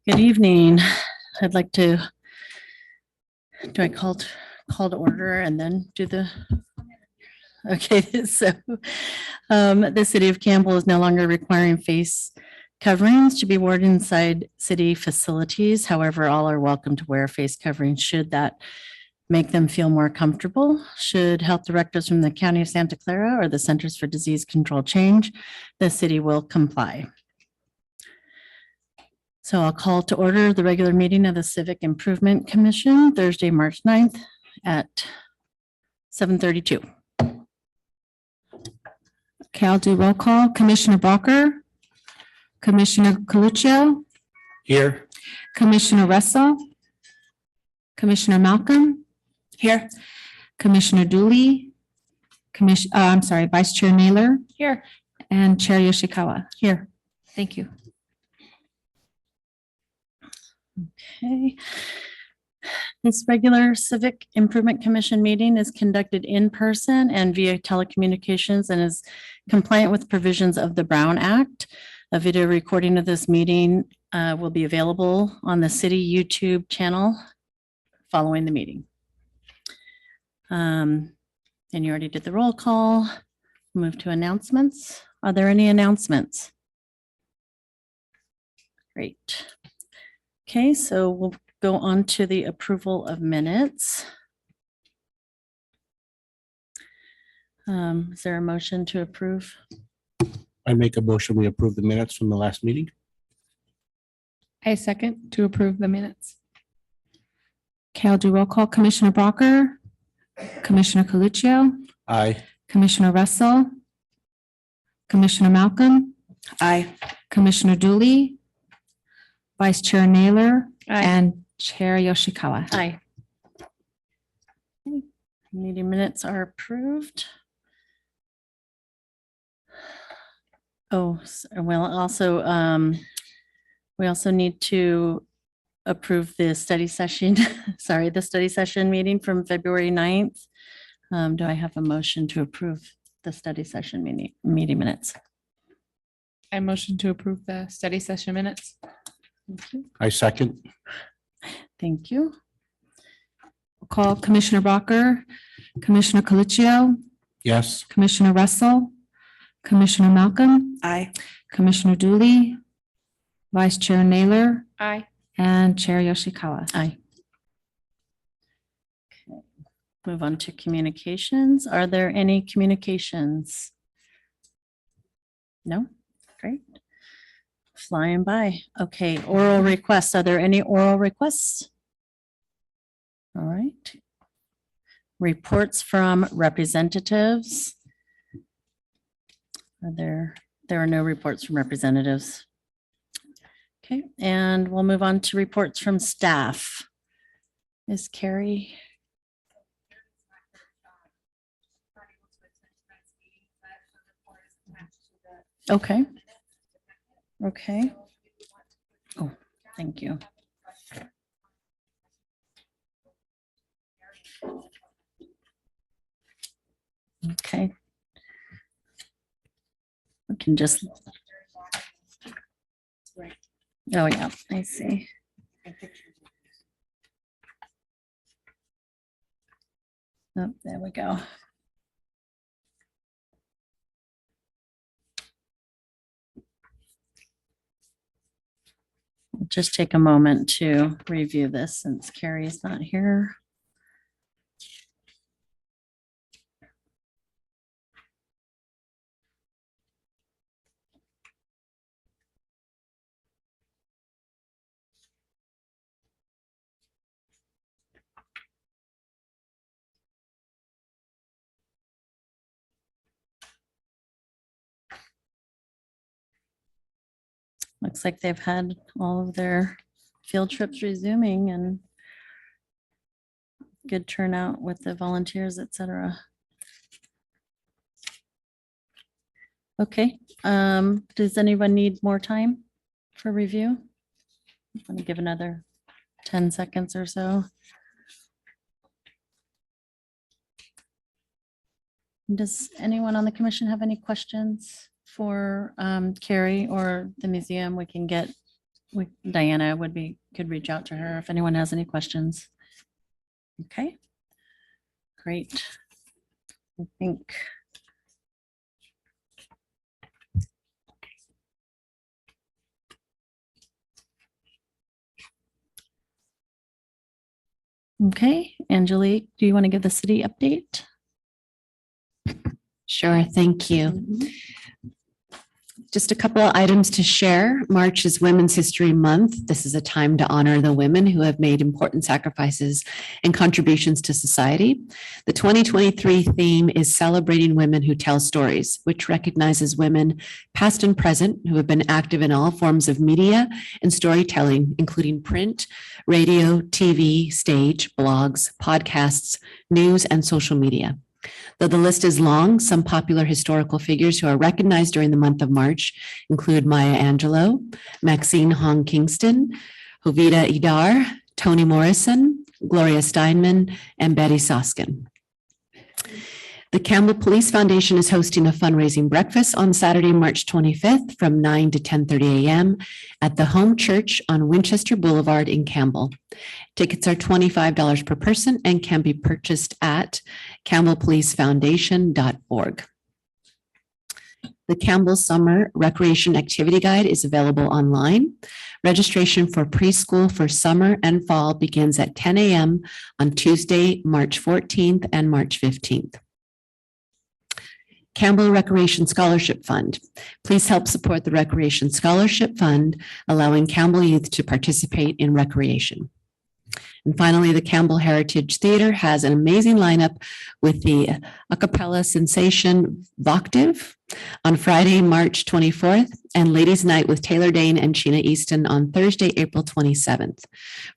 Good evening. I'd like to, do I call to order and then do the, okay, so the city of Campbell is no longer requiring face coverings to be worn inside city facilities. However, all are welcome to wear face coverings should that make them feel more comfortable. Should health directives from the County of Santa Clara or the Centers for Disease Control change, the city will comply. So I'll call to order the regular meeting of the Civic Improvement Commission, Thursday, March 9th at 7:32. Okay, I'll do roll call. Commissioner Barker, Commissioner Coluccio, Here. Commissioner Russell, Commissioner Malcolm, here, Commissioner Dooley, Vice Chair Naylor, here, and Chair Yoshikawa, here. Thank you. Okay. This regular Civic Improvement Commission meeting is conducted in person and via telecommunications and is compliant with provisions of the Brown Act. A video recording of this meeting will be available on the city YouTube channel following the meeting. And you already did the roll call. Move to announcements. Are there any announcements? Great. Okay, so we'll go on to the approval of minutes. Is there a motion to approve? I make a motion, we approve the minutes from the last meeting. I second to approve the minutes. Okay, I'll do roll call. Commissioner Barker, Commissioner Coluccio, Aye. Commissioner Russell, Commissioner Malcolm, Aye. Commissioner Dooley, Vice Chair Naylor, and Chair Yoshikawa. Aye. Meeting minutes are approved. Oh, well, also, we also need to approve the study session, sorry, the study session meeting from February 9th. Do I have a motion to approve the study session meeting minutes? I motion to approve the study session minutes. Thank you. I second. Thank you. We'll call Commissioner Barker, Commissioner Coluccio, Yes. Commissioner Russell, Commissioner Malcolm, Aye. Commissioner Dooley, Vice Chair Naylor, Aye. and Chair Yoshikawa. Aye. Okay. Move on to communications. Are there any communications? No? Great. Flying by. Okay, oral requests. Are there any oral requests? All right. Reports from representatives. There are no reports from representatives. Okay, and we'll move on to reports from staff. Ms. Carrie? Okay. Okay. Oh, thank you. Okay. We can just. Oh, yeah, I see. Oh, there we go. We'll just take a moment to review this since Carrie's not here. Looks like they've had all of their field trips resuming and good turnout with the volunteers, et cetera. Okay, does anyone need more time for review? Want to give another 10 seconds or so? Does anyone on the commission have any questions for Carrie or the museum? We can get Diana could reach out to her if anyone has any questions. Okay. Great. I think. Okay, Angelique, do you want to give the city update? Sure, thank you. Just a couple of items to share. March is Women's History Month. This is a time to honor the women who have made important sacrifices and contributions to society. The 2023 theme is Celebrating Women Who Tell Stories, which recognizes women past and present who have been active in all forms of media and storytelling, including print, radio, TV, stage, blogs, podcasts, news, and social media. Though the list is long, some popular historical figures who are recognized during the month of March include Maya Angelou, Maxine Hong Kingston, Hovita Idar, Toni Morrison, Gloria Steinman, and Betty Soskin. The Campbell Police Foundation is hosting a fundraising breakfast on Saturday, March 25th from 9 to 10:30 a.m. at the Home Church on Winchester Boulevard in Campbell. Tickets are $25 per person and can be purchased at campbellpolicefoundation.org. The Campbell Summer Recreation Activity Guide is available online. Registration for preschool for summer and fall begins at 10 a.m. on Tuesday, March 14th and March 15th. Campbell Recreation Scholarship Fund. Please help support the Recreation Scholarship Fund, allowing Campbell youth to participate in recreation. And finally, the Campbell Heritage Theater has an amazing lineup with the a cappella sensation Voctive on Friday, March 24th, and Ladies Night with Taylor Dane and Sheena Easton on Thursday, April 27th.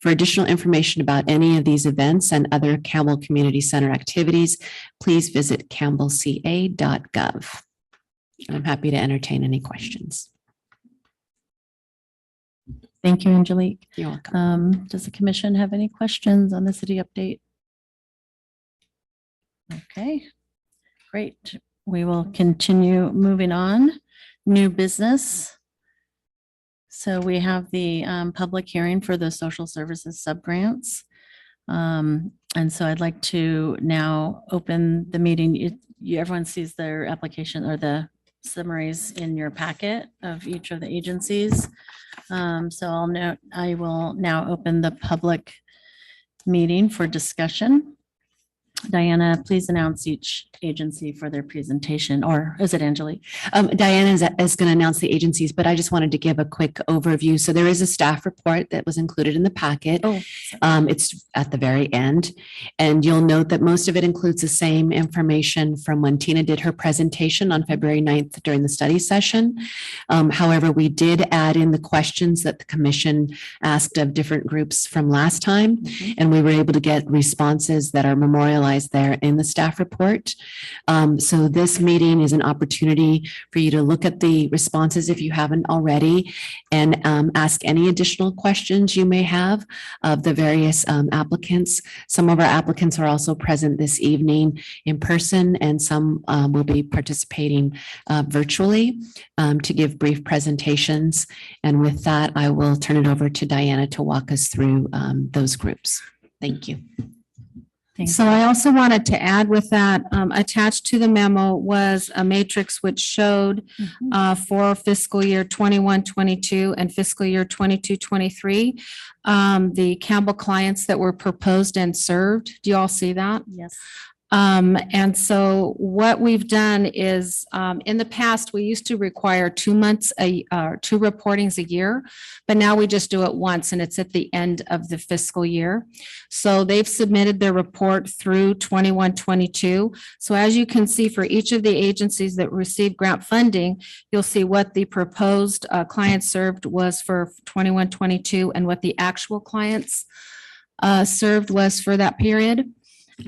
For additional information about any of these events and other Campbell Community Center activities, please visit campbellca.gov. And I'm happy to entertain any questions. Thank you, Angelique. You're welcome. Does the commission have any questions on the city update? Okay, great. We will continue moving on. New business. So we have the public hearing for the social services subgrants. And so I'd like to now open the meeting. Everyone sees their application or the summaries in your packet of each of the agencies. So I will now open the public meeting for discussion. Diana, please announce each agency for their presentation, or is it Angelique? Diana is going to announce the agencies, but I just wanted to give a quick overview. So there is a staff report that was included in the packet. Oh, It's at the very end, and you'll note that most of it includes the same information from when Tina did her presentation on February 9th during the study session. However, we did add in the questions that the commission asked of different groups from last time, and we were able to get responses that are memorialized there in the staff report. So this meeting is an opportunity for you to look at the responses if you haven't already, and ask any additional questions you may have of the various applicants. Some of our applicants are also present this evening in person, and some will be participating virtually to give brief presentations. And with that, I will turn it over to Diana to walk us through those groups. Thank you. So I also wanted to add with that, attached to the memo was a matrix which showed for fiscal year 21-22 and fiscal year 22-23, the Campbell clients that were proposed and served. Do you all see that? Yes. And so what we've done is, in the past, we used to require 2 months, two reportings a year, but now we just do it once, and it's at the end of the fiscal year. So they've submitted their report through 21-22. So as you can see, for each of the agencies that received grant funding, you'll see what the proposed clients served was for 21-22 and what the actual clients served was for that period.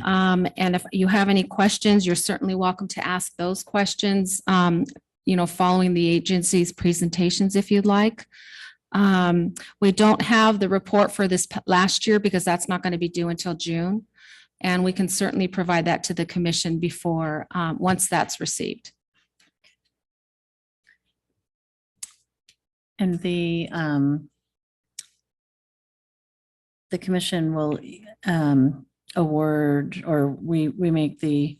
And if you have any questions, you're certainly welcome to ask those questions, following the agency's presentations if you'd like. We don't have the report for this last year because that's not going to be due until June. And we can certainly provide that to the commission before, once that's received. And the the commission will award, or we make the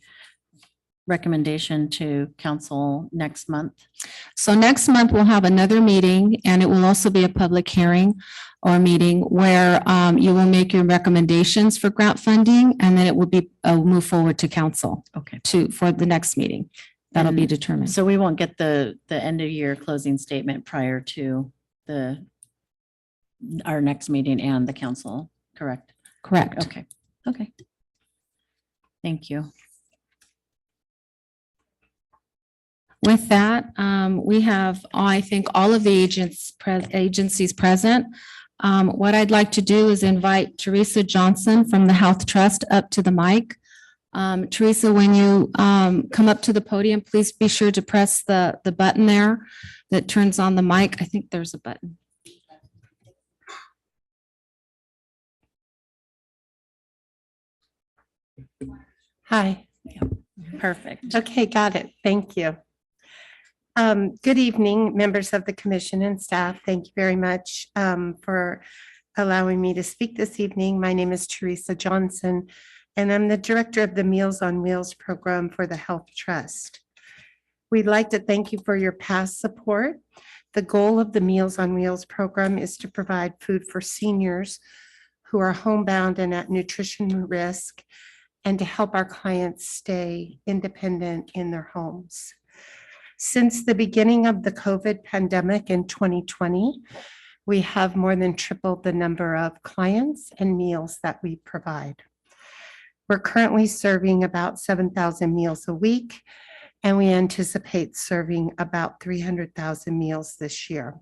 recommendation to council next month. So next month, we'll have another meeting, and it will also be a public hearing or meeting where you will make your recommendations for grant funding, and then it will be move forward to council Okay. for the next meeting. That'll be And determined. So we won't get the end of year closing statement prior to our next meeting and the council, correct? Correct. Okay, okay. Thank you. With that, we have, I think, all of the agencies present. What I'd like to do is invite Teresa Johnson from the Health Trust up to the mic. Teresa, when you come up to the podium, please be sure to press the button there that turns on the mic. I think there's a button. Hi. Perfect. Okay, got it. Thank you. Good evening, members of the commission and staff. Thank you very much for allowing me to speak this evening. My name is Teresa Johnson, and I'm the director of the Meals on Wheels program for the Health Trust. We'd like to thank you for your past support. The goal of the Meals on Wheels program is to provide food for seniors who are homebound and at nutrition risk, and to help our clients stay independent in their homes. Since the beginning of the COVID pandemic in 2020, we have more than tripled the number of clients and meals that we provide. We're currently serving about 7,000 meals a week, and we anticipate serving about 300,000 meals this year.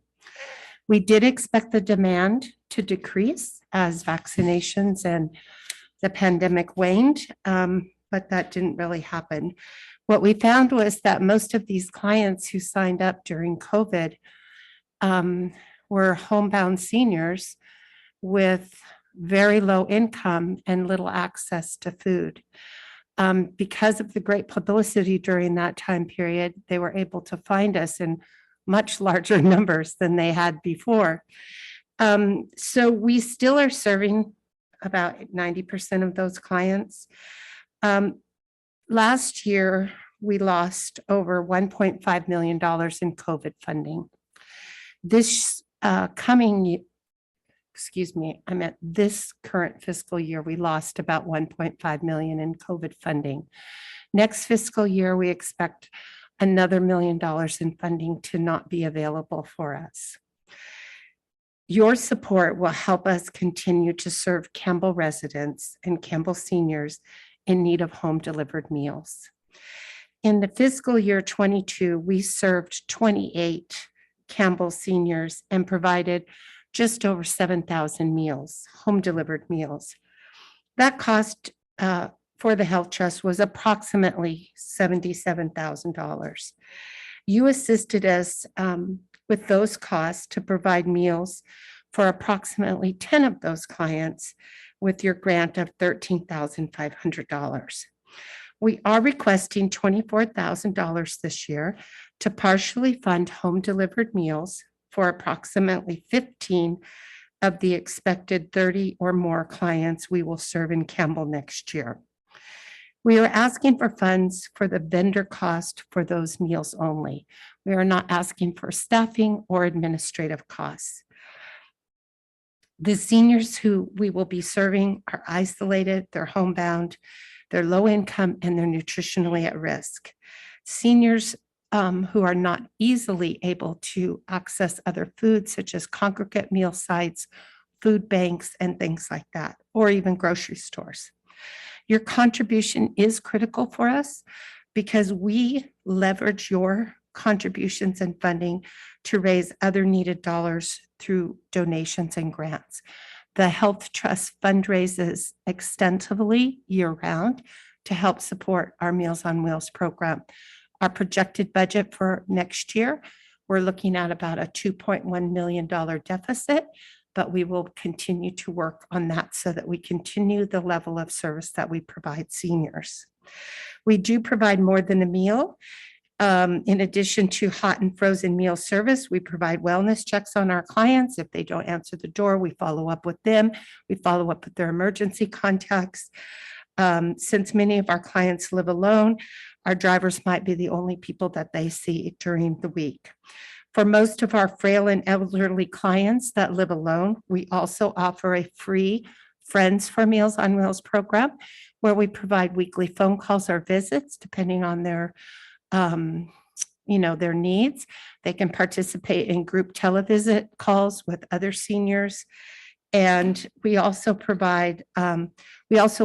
We did expect the demand to decrease as vaccinations and the pandemic waned, but that didn't really happen. What we found was that most of these clients who signed up during COVID were homebound seniors with very low income and little access to food. Because of the great publicity during that time period, they were able to find us in much larger numbers than they had before. So we still are serving about 90% of those clients. Last year, we lost over $1.5 million in COVID funding. This this current fiscal year, we lost about 1.5 million in COVID funding. Next fiscal year, we expect another $1 million in funding to not be available for us. Your support will help us continue to serve Campbell residents and Campbell seniors in need of home delivered meals. In the fiscal year 22, we served 28 Campbell seniors and provided just over 7,000 meals, home delivered meals. That cost for the Health Trust was approximately $77,000. You assisted us with those costs to provide meals for approximately 10 of those clients with your grant of $13,500. We are requesting $24,000 this year to partially fund home delivered meals for approximately 15 of the expected 30 or more clients we will serve in Campbell next year. We are asking for funds for the vendor cost for those meals only. We are not asking for staffing or administrative costs. The seniors who we will be serving are isolated, they're homebound, they're low income, and they're nutritionally at risk. Seniors who are not easily able to access other foods such as congregate meal sites, food banks, and things like that, or even grocery stores. Your contribution is critical for us because we leverage your contributions and funding to raise other needed dollars through donations and grants. The Health Trust fundraises extensively year-round to help support our Meals on Wheels program. Our projected budget for next year, we're looking at about a $2.1 million deficit, but we will continue to work on that so that we continue the level of service that we provide seniors. We do provide more than a meal. In addition to hot and frozen meal service, we provide wellness checks on our clients. If they don't answer the door, we follow up with them. We follow up with their emergency contacts. Since many of our clients live alone, our drivers might be the only people that they see during the week. For most of our frail and elderly clients that live alone, we also offer a free Friends for Meals on Wheels program where we provide weekly phone calls or visits depending on their their needs. They can participate in group televisit calls with other seniors. And we also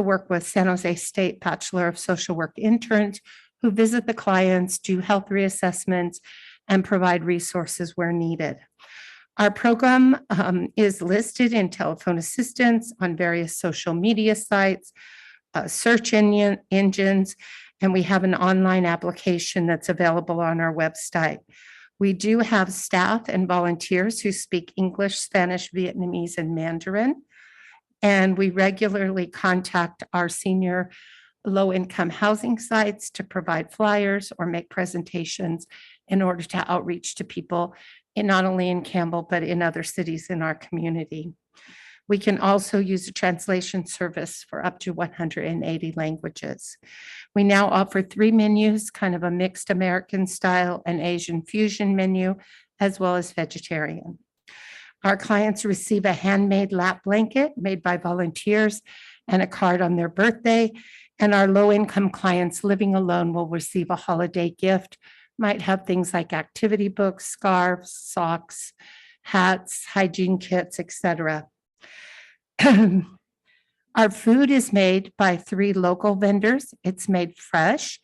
work with San Jose State Bachelor of Social Work interns who visit the clients, do health reassessments, and provide resources where needed. Our program is listed in telephone assistance on various social media sites, search engines, and we have an online application that's available on our website. We do have staff and volunteers who speak English, Spanish, Vietnamese, and Mandarin. And we regularly contact our senior low-income housing sites to provide flyers or make presentations in order to outreach to people not only in Campbell, but in other cities in our community. We can also use a translation service for up to 180 languages. We now offer 3 menus, kind of a mixed American style and Asian fusion menu, as well as vegetarian. Our clients receive a handmade lap blanket made by volunteers and a card on their birthday. And our low-income clients living alone will receive a holiday gift, might have things like activity books, scarves, socks, hats, hygiene kits, etc. Our food is made by 3 local vendors. It's made fresh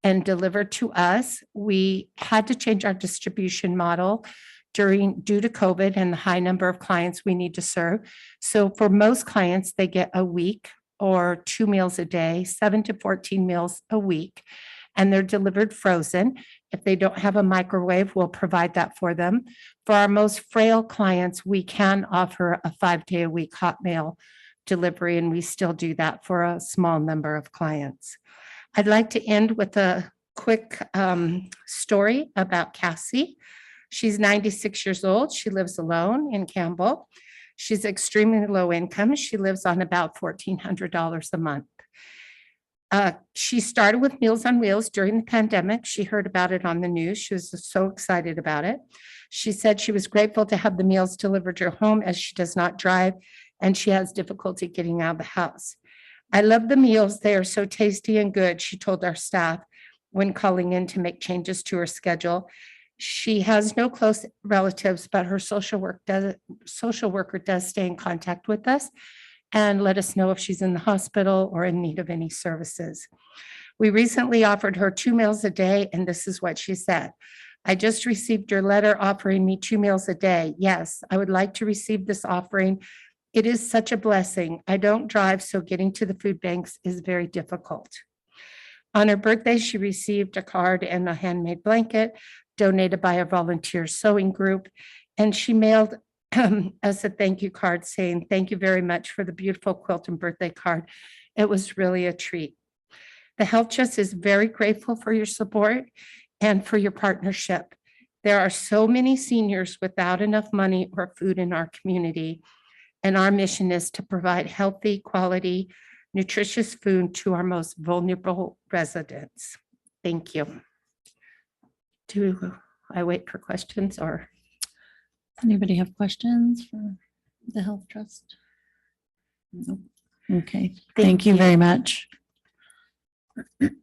and delivered to us. We had to change our distribution model due to COVID and the high number of clients we need to serve. So for most clients, they get a week or 2 meals a day, 7 to 14 meals a week, and they're delivered frozen. If they don't have a microwave, we'll provide that for them. For our most frail clients, we can offer a 5-day-a-week hot meal delivery, and we still do that for a small number of clients. I'd like to end with a quick story about Cassie. She's 96 years old. She lives alone in Campbell. She's extremely low income. She lives on about $1,400 a month. She started with Meals on Wheels during the pandemic. She heard about it on the news. She was so excited about it. She said she was grateful to have the meals delivered to her home as she does not drive and she has difficulty getting out of the house. I love the meals. They are so tasty and good, she told our staff when calling in to make changes to her schedule. She has no close relatives, but her social worker does stay in contact with us and let us know if she's in the hospital or in need of any services. We recently offered her 2 meals a day, and this is what she said. I just received your letter offering me 2 meals a day. Yes, I would like to receive this offering. It is such a blessing. I don't drive, so getting to the food banks is very difficult. On her birthday, she received a card and a handmade blanket donated by a volunteer sewing group, and she mailed us a thank you card saying, thank you very much for the beautiful quilt and birthday card. It was really a treat. The Health Trust is very grateful for your support and for your partnership. There are so many seniors without enough money or food in our community, and our mission is to provide healthy, quality, nutritious food to our most vulnerable residents. Thank you. Do I wait for questions or? Anybody have questions for the Health Trust? Nope. Okay, thank you very much. Okay,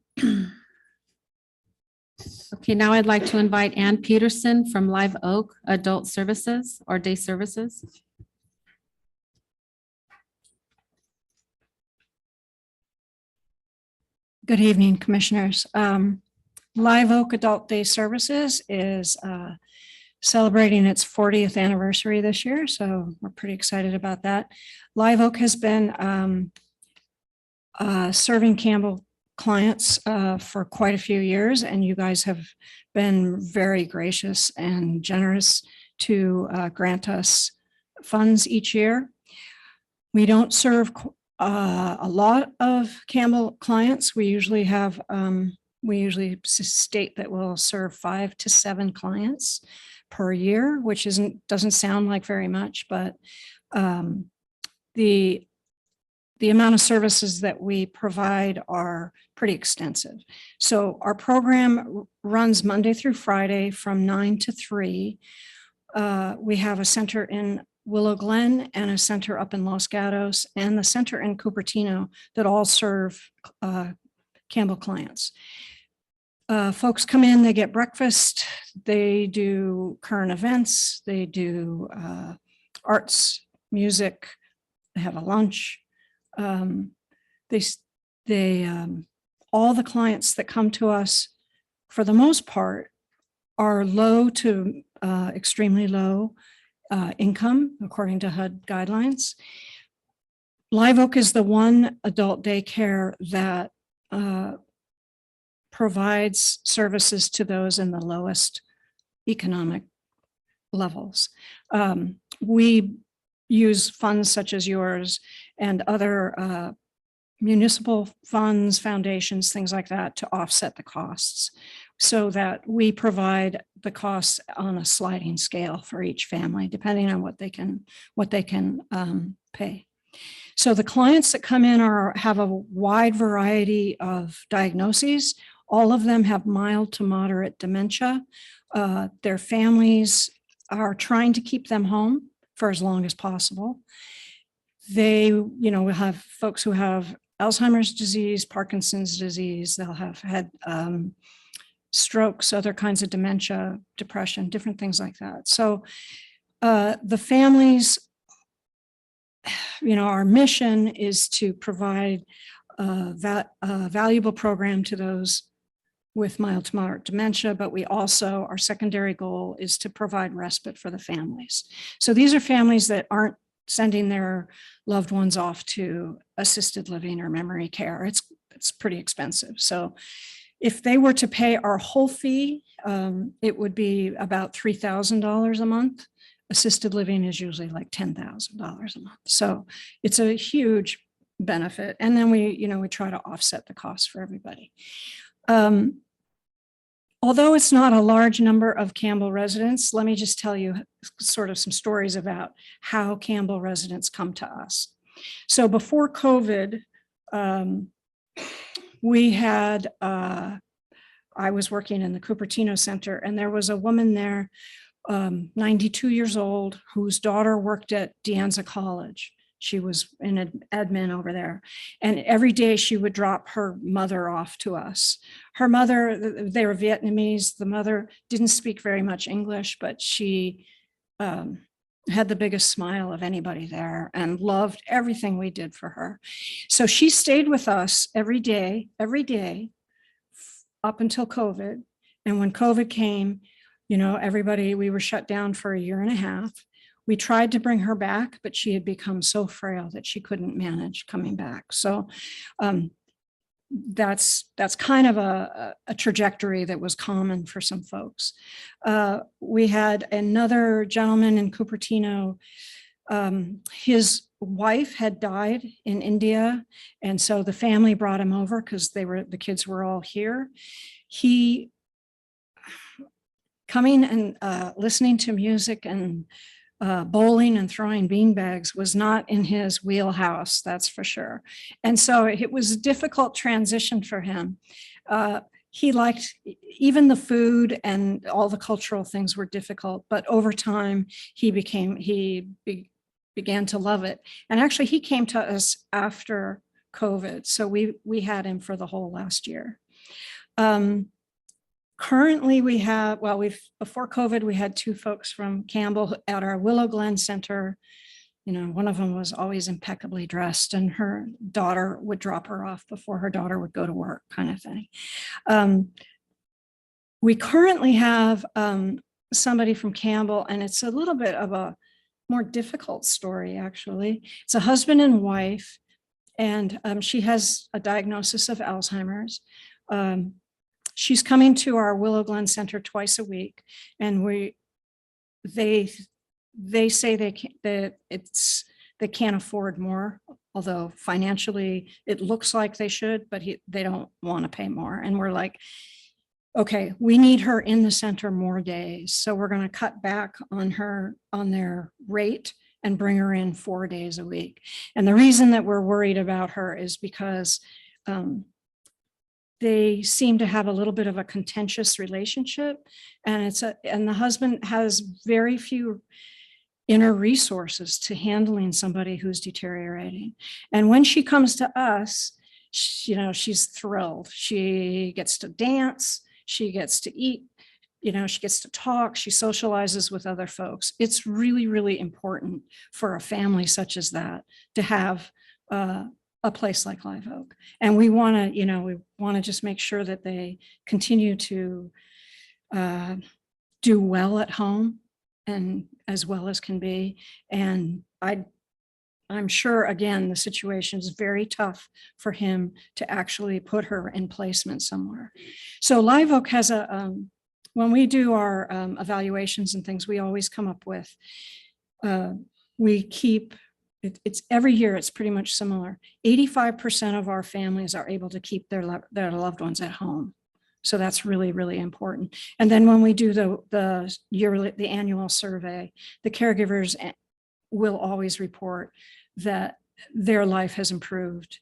now I'd like to invite Ann Peterson from Live Oak Adult Services or Day Services. Good evening, Commissioners. Live Oak Adult Day Services is celebrating its 40th anniversary this year, so we're pretty excited about that. Live Oak has been serving Campbell clients for quite a few years, and you guys have been very gracious and generous to grant us funds each year. We don't serve a lot of Campbell clients. We usually have we usually state that we'll serve 5 to 7 clients per year, which doesn't sound like very much, but the amount of services that we provide are pretty extensive. So our program runs Monday through Friday from 9 to 3. We have a center in Willow Glen and a center up in Los Gatos and the center in Cupertino that all serve Campbell clients. Folks come in, they get breakfast, they do current events, they do arts, music, they have a lunch. All the clients that come to us, for the most part, are low to extremely low income, according to HUD guidelines. Live Oak is the one adult daycare that provides services to those in the lowest economic levels. We use funds such as yours and other municipal funds, foundations, things like that to offset the costs so that we provide the costs on a sliding scale for each family, depending on what they can pay. So the clients that come in have a wide variety of diagnoses. All of them have mild to moderate dementia. Their families are trying to keep them home for as long as possible. They, will have folks who have Alzheimer's disease, Parkinson's disease. They'll have had strokes, other kinds of dementia, depression, different things like that. So the families, our mission is to provide a valuable program to those with mild to moderate dementia, but our secondary goal is to provide respite for the families. So these are families that aren't sending their loved ones off to assisted living or memory care. It's pretty expensive. So if they were to pay our whole fee, it would be about $3,000 a month. Assisted living is usually like $10,000 a month. So it's a huge benefit. And then we try to offset the costs for everybody. Although it's not a large number of Campbell residents, let me just tell you sort of some stories about how Campbell residents come to us. So before COVID, I was working in the Cupertino Center, and there was a woman there, 92 years old, whose daughter worked at De Anza College. She was in admin over there. And every day she would drop her mother off to us. Her mother, they were Vietnamese. The mother didn't speak very much English, but she had the biggest smile of anybody there and loved everything we did for her. So she stayed with us every day, up until COVID. And when COVID came, we were shut down for 1.5 years. We tried to bring her back, but she had become so frail that she couldn't manage coming back. So that's kind of a trajectory that was common for some folks. We had another gentleman in Cupertino. His wife had died in India, and so the family brought him over because the kids were all here. He coming and listening to music and bowling and throwing beanbags was not in his wheelhouse, that's for sure. And so it was a difficult transition for him. He liked even the food, and all the cultural things were difficult, but over time he began to love it. And actually he came to us after COVID. So we had him for the whole last year. Currently before COVID, we had 2 folks from Campbell at our Willow Glen Center. One of them was always impeccably dressed, and her daughter would drop her off before her daughter would go to work, kind of thing. We currently have somebody from Campbell, and it's a little bit of a more difficult story, actually. It's a husband and wife, and she has a diagnosis of Alzheimer's. She's coming to our Willow Glen Center twice a week, and they say they can't afford more although financially it looks like they should, but they don't want to pay more. And we're like, okay, we need her in the center more days. So we're going to cut back on their rate and bring her in 4 days a week. And the reason that we're worried about her is because they seem to have a little bit of a contentious relationship, and and the husband has very few inner resources to handling somebody who's deteriorating. And when she comes to us, she's thrilled. She gets to dance, she gets to eat, she gets to talk, she socializes with other folks. It's really, really important for a family such as that to have a place like Live Oak. And we want to just make sure that they continue to do well at home and as well as can be. And I'm sure, again, the situation is very tough for him to actually put her in placement somewhere. So Live Oak has when we do our evaluations and things, we always come up with, we keep, it's every year, it's pretty much similar. 85% of our families are able to keep their loved ones at home. So that's really, really important. And then when we do the annual survey, the caregivers will always report that their life has improved.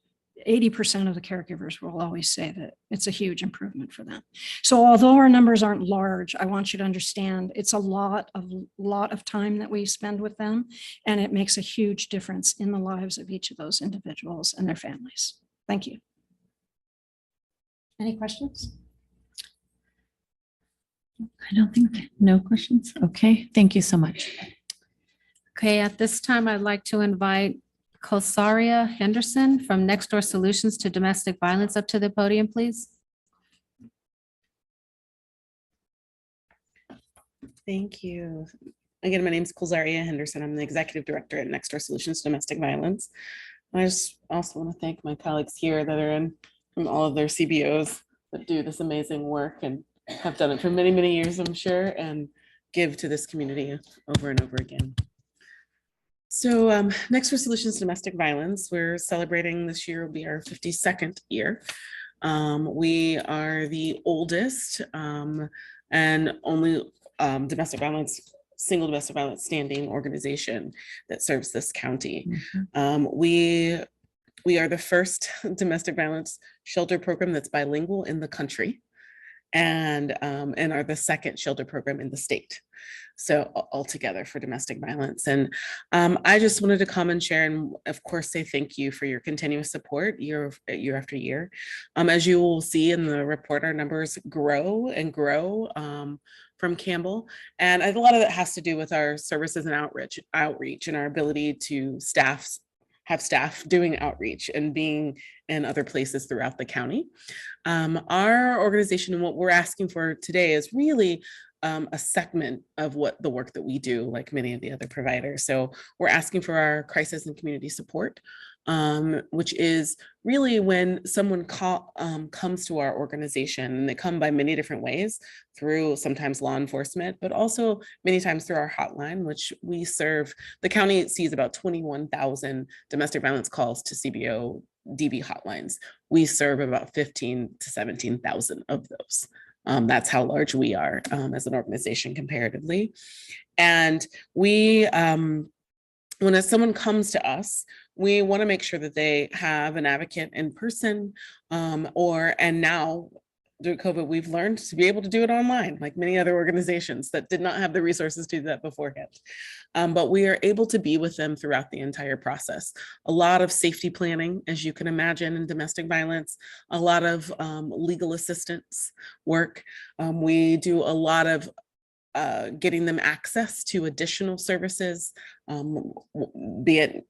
80% of the caregivers will always say that it's a huge improvement for them. So although our numbers aren't large, I want you to understand it's a lot of time that we spend with them, and it makes a huge difference in the lives of each of those individuals and their families. Thank you. Any questions? I don't think, no questions. Okay, thank you so much. Okay, at this time, I'd like to invite Kosaria Henderson from Next Door Solutions to Domestic Violence up to the podium, please. Thank you. Again, my name is Kosaria Henderson. I'm the Executive Director at Next Door Solutions Domestic Violence. I just also want to thank my colleagues here that are in from all of their CBOs that do this amazing work and have done it for many, many years, I'm sure, and give to this community over and over again. So Next for Solutions Domestic Violence, we're celebrating this year will be our 52nd year. We are the oldest and only single domestic violence standing organization that serves this county. We are the first domestic violence shelter program that's bilingual in the country, and are the second shelter program in the state. So altogether for domestic violence. And I just wanted to come and share and of course say thank you for your continuous support year after year. As you will see in the report, our numbers grow and grow from Campbell. And a lot of that has to do with our services and outreach and our ability to have staff doing outreach and being in other places throughout the county. Our organization and what we're asking for today is really a segment of what the work that we do, like many of the other providers. So we're asking for our crisis and community support, which is really when someone comes to our organization, and they come by many different ways, through sometimes law enforcement, but also many times through our hotline, which we serve. The county sees about 21,000 domestic violence calls to CBO DV hotlines. We serve about 15 to 17,000 of those. That's how large we are as an organization comparatively. And we, when someone comes to us, we want to make sure that they have an advocate in person, and now through COVID, we've learned to be able to do it online, like many other organizations that did not have the resources to do that beforehand. But we are able to be with them throughout the entire process. A lot of safety planning, as you can imagine, in domestic violence, a lot of legal assistance work. We do a lot of getting them access to additional services, be it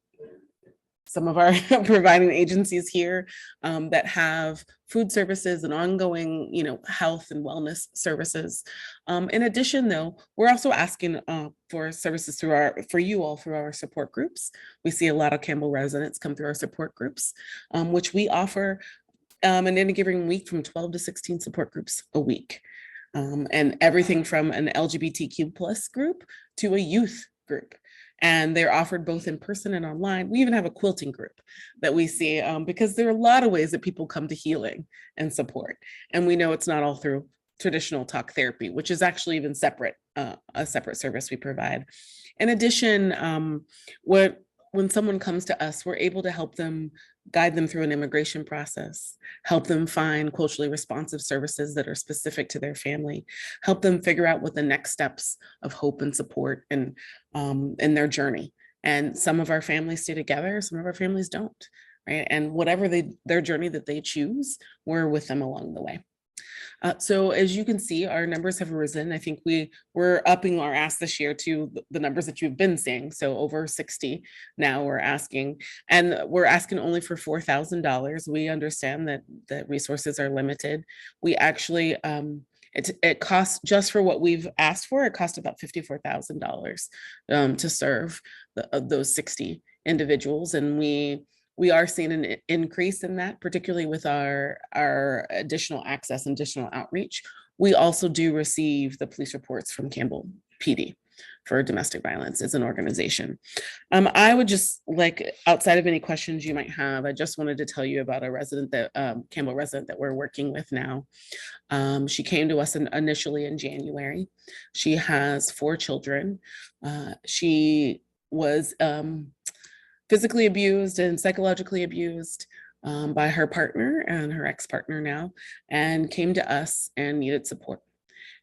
some of our providing agencies here that have food services and ongoing, health and wellness services. In addition, though, we're also asking for services through our support groups. We see a lot of Campbell residents come through our support groups, which we offer in any given week from 12 to 16 support groups a week. And everything from an LGBTQ+ group to a youth group. And they're offered both in person and online. We even have a quilting group that we see because there are a lot of ways that people come to healing and support. And we know it's not all through traditional talk therapy, which is actually even separate, a separate service we provide. In addition, when someone comes to us, we're able to help them, guide them through an immigration process, help them find culturally responsive services that are specific to their family, help them figure out what the next steps of hope and support and in their journey. And some of our families stay together, some of our families don't, right? And whatever their journey that they choose, we're with them along the way. So as you can see, our numbers have risen. I think we're upping our ask this year to the numbers that you've been seeing. So over 60 now we're asking, and we're asking only for $4,000. We understand that resources are limited. We actually, it costs, just for what we've asked for, it costs about $54,000 to serve those 60 individuals. And we are seeing an increase in that, particularly with our additional access and additional outreach. We also do receive the police reports from Campbell PD for domestic violence as an organization. I would just like, outside of any questions you might have, I just wanted to tell you about a resident that, Campbell resident that we're working with now. She came to us initially in January. She has 4 children. She was physically abused and psychologically abused by her partner and her ex-partner now, and came to us and needed support.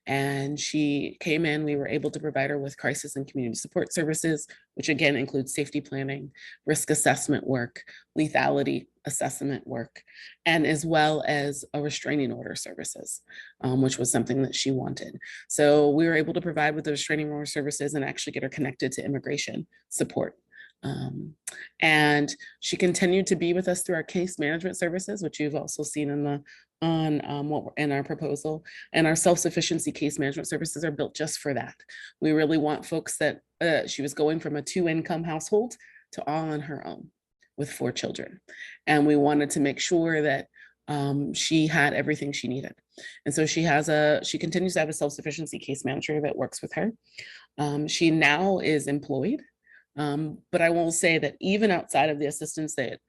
And she came in, we were able to provide her with crisis and community support services, which again includes safety planning, risk assessment work, lethality assessment work, and as well as a restraining order services, which was something that she wanted. So we were able to provide with the restraining order services and actually get her connected to immigration support. And she continued to be with us through our case management services, which you've also seen in in our proposal. And our self-sufficiency case management services are built just for that. We really want folks that she was going from a 2-income household to all on her own with 4 children. And we wanted to make sure that she had everything she needed. And so she continues to have a self-sufficiency case manager that works with her. She now is employed. But I will say that even outside of the assistance that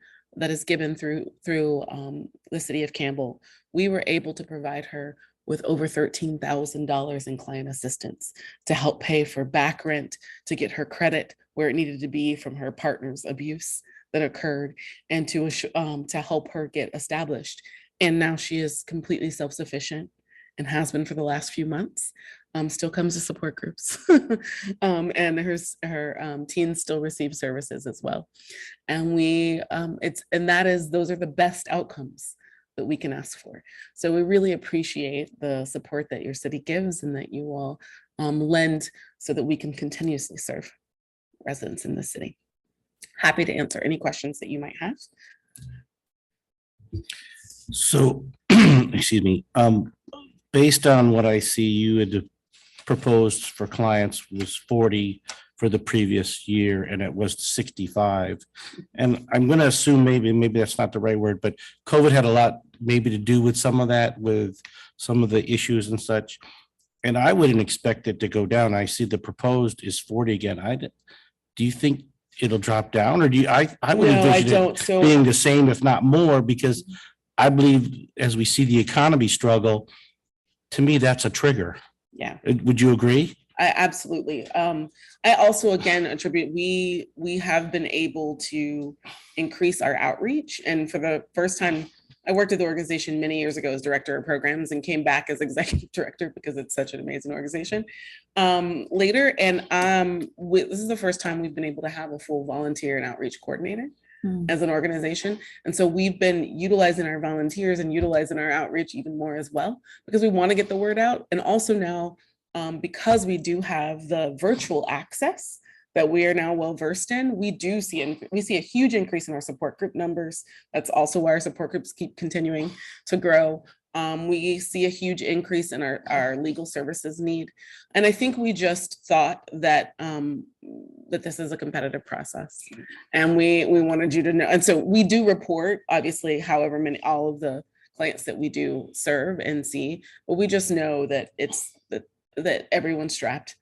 is given through the city of Campbell, we were able to provide her with over $13,000 in client assistance to help pay for back rent, to get her credit where it needed to be from her partner's abuse that occurred, and to help her get established. And now she is completely self-sufficient and has been for the last few months. Still comes to support groups. And her teens still receive services as well. And those are the best outcomes that we can ask for. So we really appreciate the support that your city gives and that you all lend so that we can continuously serve residents in the city. Happy to answer any questions that you might have. So, excuse me, based on what I see, you had proposed for clients was 40 for the previous year, and it was 65. And I'm going to assume maybe that's not the right word, but COVID had a lot maybe to do with some of that, with some of the issues and such. And I wouldn't expect it to go down. I see the proposed is 40 again. Do you think it'll drop down, or do you? I would No, I envision don't. it So being the same, if not more, because I believe as we see the economy struggle, to me, that's a trigger. yeah. Would you agree? I absolutely. I also, again, attribute, we have been able to increase our outreach. And for the first time, I worked at the organization many years ago as director of programs and came back as executive director because it's such an amazing organization later. And this is the first time we've been able to have a full volunteer and outreach coordinator as an organization. And so we've been utilizing our volunteers and utilizing our outreach even more as well, because we want to get the word out. And also now, because we do have the virtual access that we are now well versed in, we see a huge increase in our support group numbers. That's also why our support groups keep continuing to grow. We see a huge increase in our legal services need. And I think we just thought that that this is a competitive process, and we wanted you to know. And so we do report, obviously, however many, all of the clients that we do serve and see, but we just know that that everyone's strapped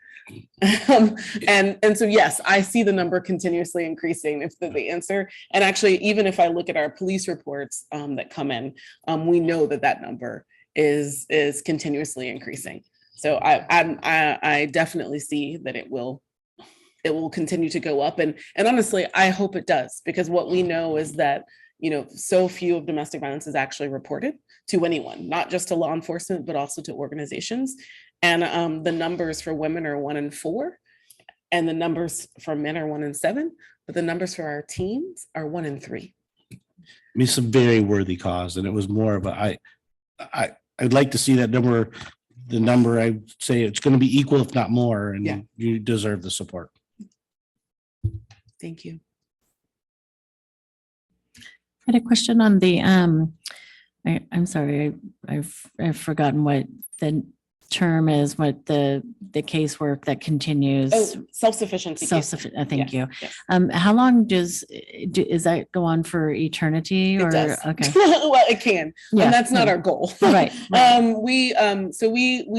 And so, yes, I see the number continuously increasing if the answer. And actually, even if I look at our police reports that come in, we know that number is continuously increasing. So I definitely see that it will continue to go up. And honestly, I hope it does, because what we know is that, so few of domestic violence is actually reported to anyone, not just to law enforcement, but also to organizations. And the numbers for women are 1 in 4, and the numbers for men are 1 in 7, but the numbers for our teens are 1 in 3. I mean, it's a very worthy cause, and it was more of I'd like to see that number, the number, I'd say it's going to be equal, if not more, Yeah. and you deserve the support. Thank you. I had a question on the, I'm sorry, I've forgotten what the term is, what the casework that continues. Oh, self-sufficiency. Self-sufficient, thank you. Yes. How long does that go on for eternity It or? does. Okay. Well, it can, Yeah, and that's not yeah. our goal. Right. We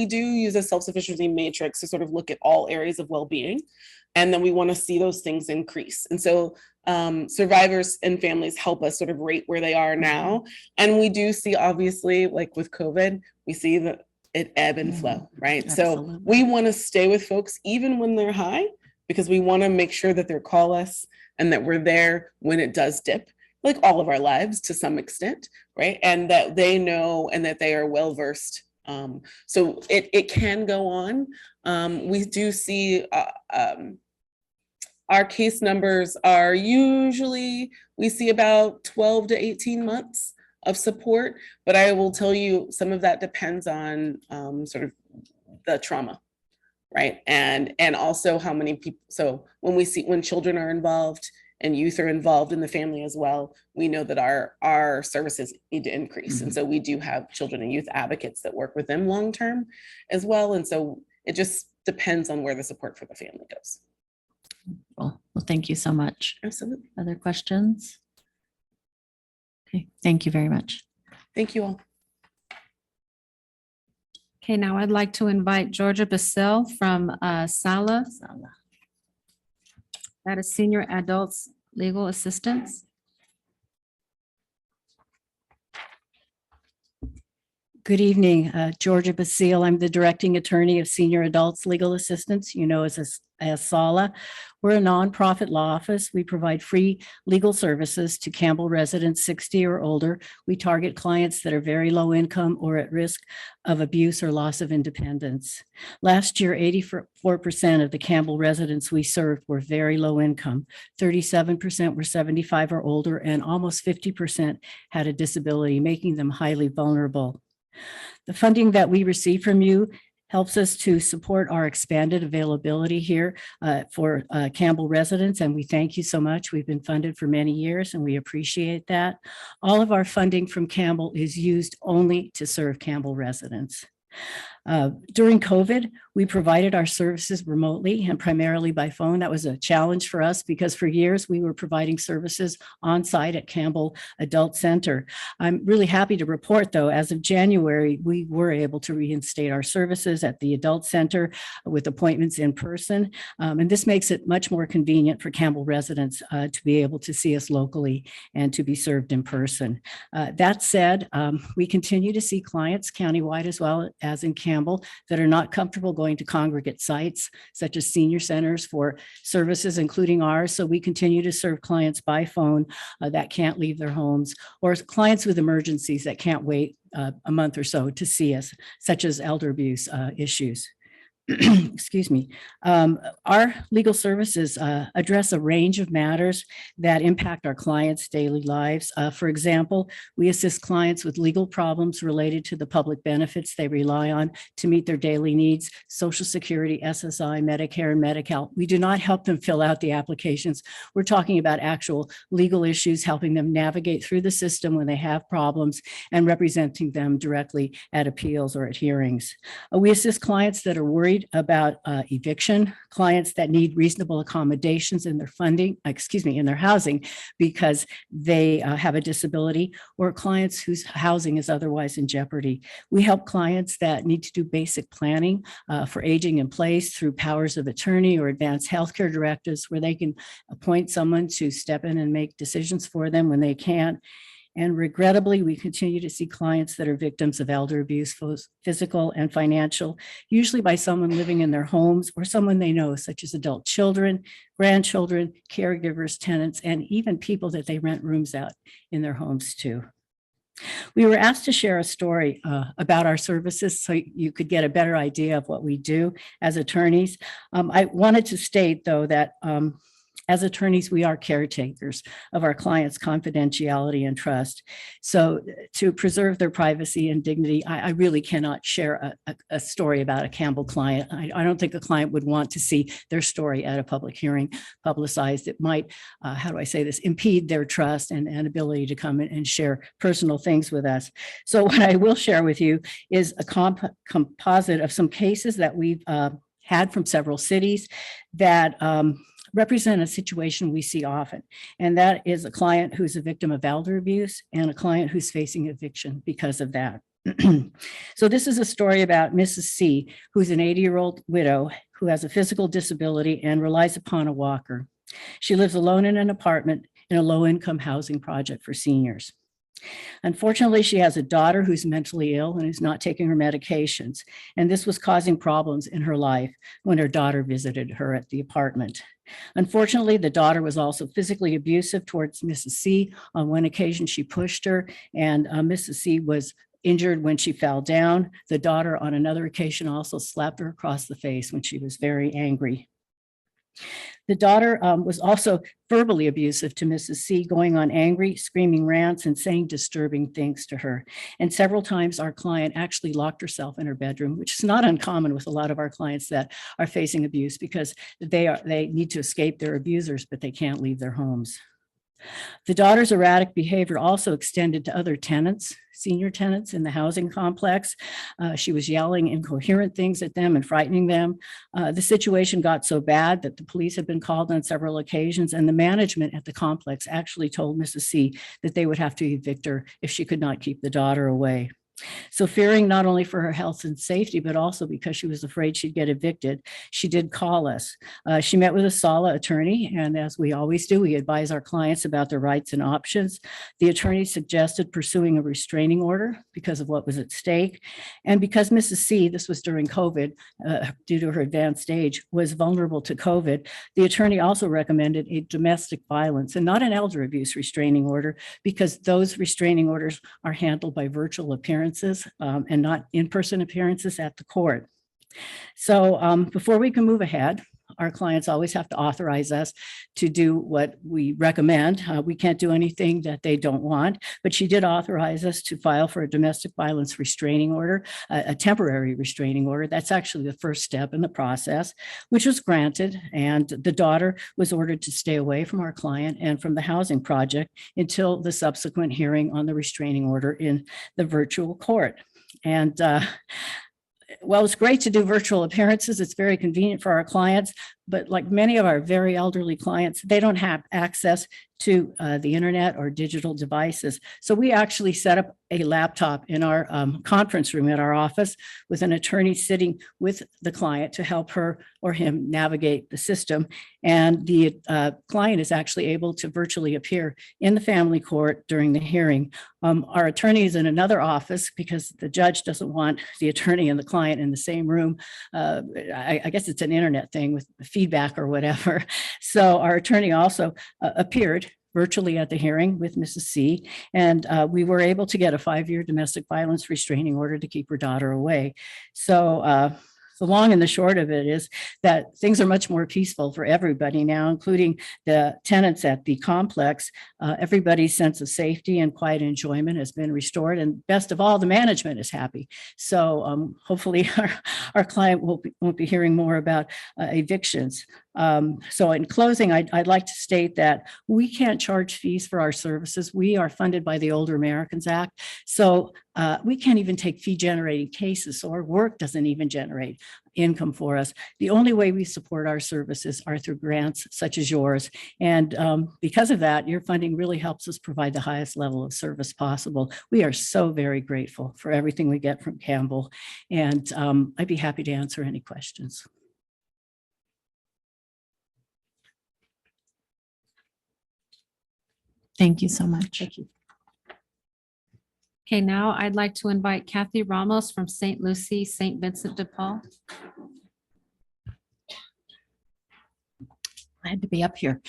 do use a self-sufficiency matrix to sort of look at all areas of well-being, and then we want to see those things increase. And so survivors and families help us sort of rate where they are now. And we do see, obviously, like with COVID, we see that it ebb and flow, right? Absolutely. So we want to stay with folks even when they're high, because we want to make sure that they call us and that we're there when it does dip, like all of our lives to some extent, right? And that they know and that they are well versed. So it can go on. We do see our case numbers are usually, we see about 12 to 18 months of support, but I will tell you, some of that depends on sort of the trauma, right? And also how many people, so when children are involved and youth are involved in the family as well, we know that our services need to increase. And so we do have children and youth advocates that work with them long-term as well. And so it just depends on where the support for the family goes. Well, thank you so much. Absolutely. Other questions? Okay, thank you very much. Thank you all. Okay, now I'd like to invite Georgia Basil from SALA. That is Senior Adults Legal Assistance. Good evening, Georgia Basile. I'm the Directing Attorney of Senior Adults Legal Assistance, as SALA. We're a nonprofit law office. We provide free legal services to Campbell residents 60 or older. We target clients that are very low income or at risk of abuse or loss of independence. Last year, 84% of the Campbell residents we served were very low income. 37% were 75 or older, and almost 50% had a disability, making them highly vulnerable. The funding that we receive from you helps us to support our expanded availability here for Campbell residents, and we thank you so much. We've been funded for many years, and we appreciate that. All of our funding from Campbell is used only to serve Campbell residents. During COVID, we provided our services remotely and primarily by phone. That was a challenge for us because for years we were providing services on site at Campbell Adult Center. I'm really happy to report, though, as of January, we were able to reinstate our services at the Adult Center with appointments in person. And this makes it much more convenient for Campbell residents to be able to see us locally and to be served in person. That said, we continue to see clients countywide as well as in Campbell that are not comfortable going to congregate sites such as senior centers for services, including ours. So we continue to serve clients by phone that can't leave their homes, or clients with emergencies that can't wait a month or so to see us, such as elder abuse issues. Excuse me. Our legal services address a range of matters that impact our clients' daily lives. For example, we assist clients with legal problems related to the public benefits they rely on to meet their daily needs: Social Security, SSI, Medicare, and Medi-Cal. We do not help them fill out the applications. We're talking about actual legal issues, helping them navigate through the system when they have problems and representing them directly at appeals or at hearings. We assist clients that are worried worried about eviction, clients that need reasonable accommodations in their funding, in their housing because they have a disability, or clients whose housing is otherwise in jeopardy. We help clients that need to do basic planning for aging in place through powers of attorney or advanced healthcare directives, where they can appoint someone to step in and make decisions for them when they can't. And regrettably, we continue to see clients that are victims of elder abuse, physical and financial, usually by someone living in their homes or someone they know, such as adult children, grandchildren, caregivers, tenants, and even people that they rent rooms out in their homes to. We were asked to share a story about our services so you could get a better idea of what we do as attorneys. I wanted to state, though, that as attorneys, we are caretakers of our clients' confidentiality and trust. So to preserve their privacy and dignity, I really cannot share a story about a Campbell client. I don't think a client would want to see their story at a public hearing publicized. It might, how do I say this, impede their trust and ability to come in and share personal things with us. So what I will share with you is a composite of some cases that we've had from several cities that represent a situation we see often. And that is a client who's a victim of elder abuse and a client who's facing eviction because of that. So this is a story about Mrs. C, who's an 80-year-old widow who has a physical disability and relies upon a walker. She lives alone in an apartment in a low-income housing project for seniors. Unfortunately, she has a daughter who's mentally ill and is not taking her medications. And this was causing problems in her life when her daughter visited her at the apartment. Unfortunately, the daughter was also physically abusive towards Mrs. C. On one occasion, she pushed her, and Mrs. C was injured when she fell down. The daughter, on another occasion, also slapped her across the face when she was very angry. The daughter was also verbally abusive to Mrs. C, going on angry, screaming rants and saying disturbing things to her. And several times our client actually locked herself in her bedroom, which is not uncommon with a lot of our clients that are facing abuse, because they need to escape their abusers, but they can't leave their homes. The daughter's erratic behavior also extended to other tenants, senior tenants in the housing complex. She was yelling incoherent things at them and frightening them. The situation got so bad that the police had been called on several occasions, and the management at the complex actually told Mrs. C that they would have to evict her if she could not keep the daughter away. So fearing not only for her health and safety, but also because she was afraid she'd get evicted, she did call us. She met with a SALA attorney, and as we always do, we advise our clients about their rights and options. The attorney suggested pursuing a restraining order because of what was at stake. And because Mrs. C, this was during COVID, due to her advanced age, was vulnerable to COVID, the attorney also recommended a domestic violence and not an elder abuse restraining order, because those restraining orders are handled by virtual appearances and not in-person appearances at the court. So before we can move ahead, our clients always have to authorize us to do what we recommend. We can't do anything that they don't want, but she did authorize us to file for a domestic violence restraining order, a temporary restraining order. That's actually the first step in the process, which was granted. And the daughter was ordered to stay away from our client and from the housing project until the subsequent hearing on the restraining order in the virtual court. And well, it's great to do virtual appearances. It's very convenient for our clients, but like many of our very elderly clients, they don't have access to the internet or digital devices. So we actually set up a laptop in our conference room at our office with an attorney sitting with the client to help her or him navigate the system. And the client is actually able to virtually appear in the family court during the hearing. Our attorney is in another office because the judge doesn't want the attorney and the client in the same room. I guess it's an internet thing with feedback or whatever. So our attorney also appeared virtually at the hearing with Mrs. C, and we were able to get a 5-year domestic violence restraining order to keep her daughter away. So the long and the short of it is that things are much more peaceful for everybody now, including the tenants at the complex. Everybody's sense of safety and quiet enjoyment has been restored, and best of all, the management is happy. So hopefully our client won't be hearing more about evictions. So in closing, I'd like to state that we can't charge fees for our services. We are funded by the Older Americans Act. So we can't even take fee generating cases. So our work doesn't even generate income for us. The only way we support our services are through grants such as yours. And because of that, your funding really helps us provide the highest level of service possible. We are so very grateful for everything we get from Campbell. And I'd be happy to answer any questions. Thank you so much. Thank you. Okay, now I'd like to invite Kathy Ramos from St. Lucie, St. Vincent de Paul. I had to be up here.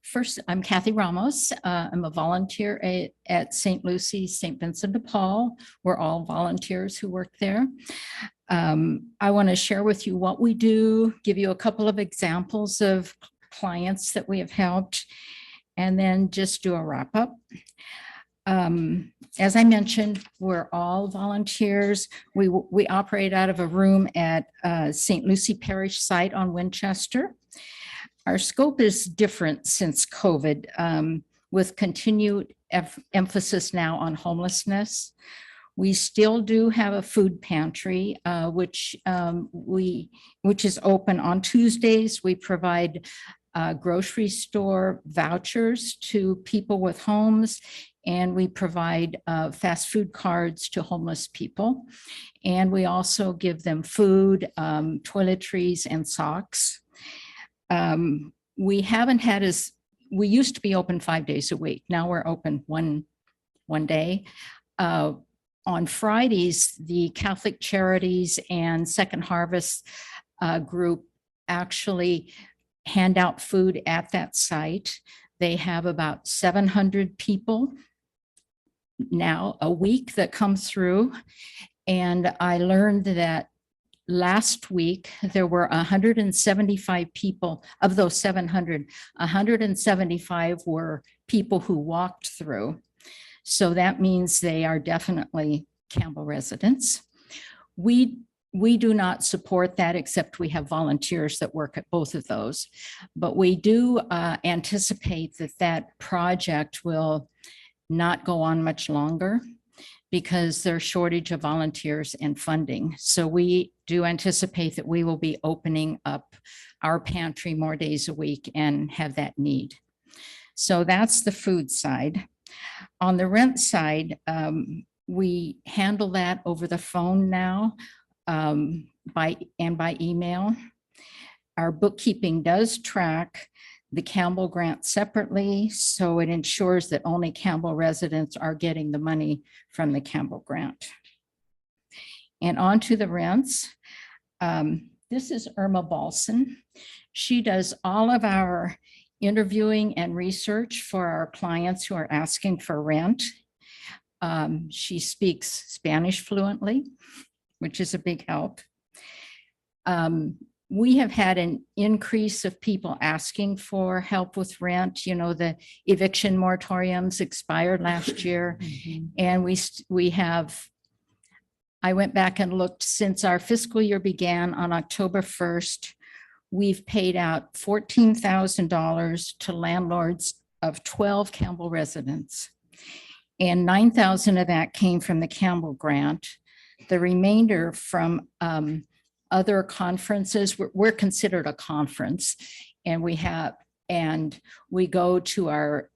First, I'm Kathy Ramos. I'm a volunteer at St. Lucie, St. Vincent de Paul. We're all volunteers who work there. I want to share with you what we do, give you a couple of examples of clients that we have helped, and then just do a wrap up. As I mentioned, we're all volunteers. We operate out of a room at St. Lucie Parish site on Winchester. Our scope is different since COVID, with continued emphasis now on homelessness. We still do have a food pantry, which is open on Tuesdays. We provide grocery store vouchers to people with homes, and we provide fast food cards to homeless people. And we also give them food, toiletries, and socks. We haven't had we used to be open 5 days a week. Now we're open one day. On Fridays, the Catholic Charities and Second Harvest group actually hand out food at that site. They have about 700 people now a week that come through. And I learned that last week there were 175 people. Of those 700, 175 were people who walked through. So that means they are definitely Campbell residents. We do not support that, except we have volunteers that work at both of those. But we do anticipate that that project will not go on much longer because there's shortage of volunteers and funding. So we do anticipate that we will be opening up our pantry more days a week and have that need. So that's the food side. On the rent side, we handle that over the phone now. By email. Our bookkeeping does track the Campbell grant separately, so it ensures that only Campbell residents are getting the money from the Campbell grant. And on to the rents. This is Irma Balson. She does all of our interviewing and research for our clients who are asking for rent. She speaks Spanish fluently, which is a big help. We have had an increase of people asking for help with rent. You know, the eviction moratoriums expired last year. And I went back and looked since our fiscal year began on October 1st, we've paid out $14,000 to landlords of 12 Campbell residents. And $9,000 of that came from the Campbell grant. The remainder from other conferences. We're considered a conference, and we go to our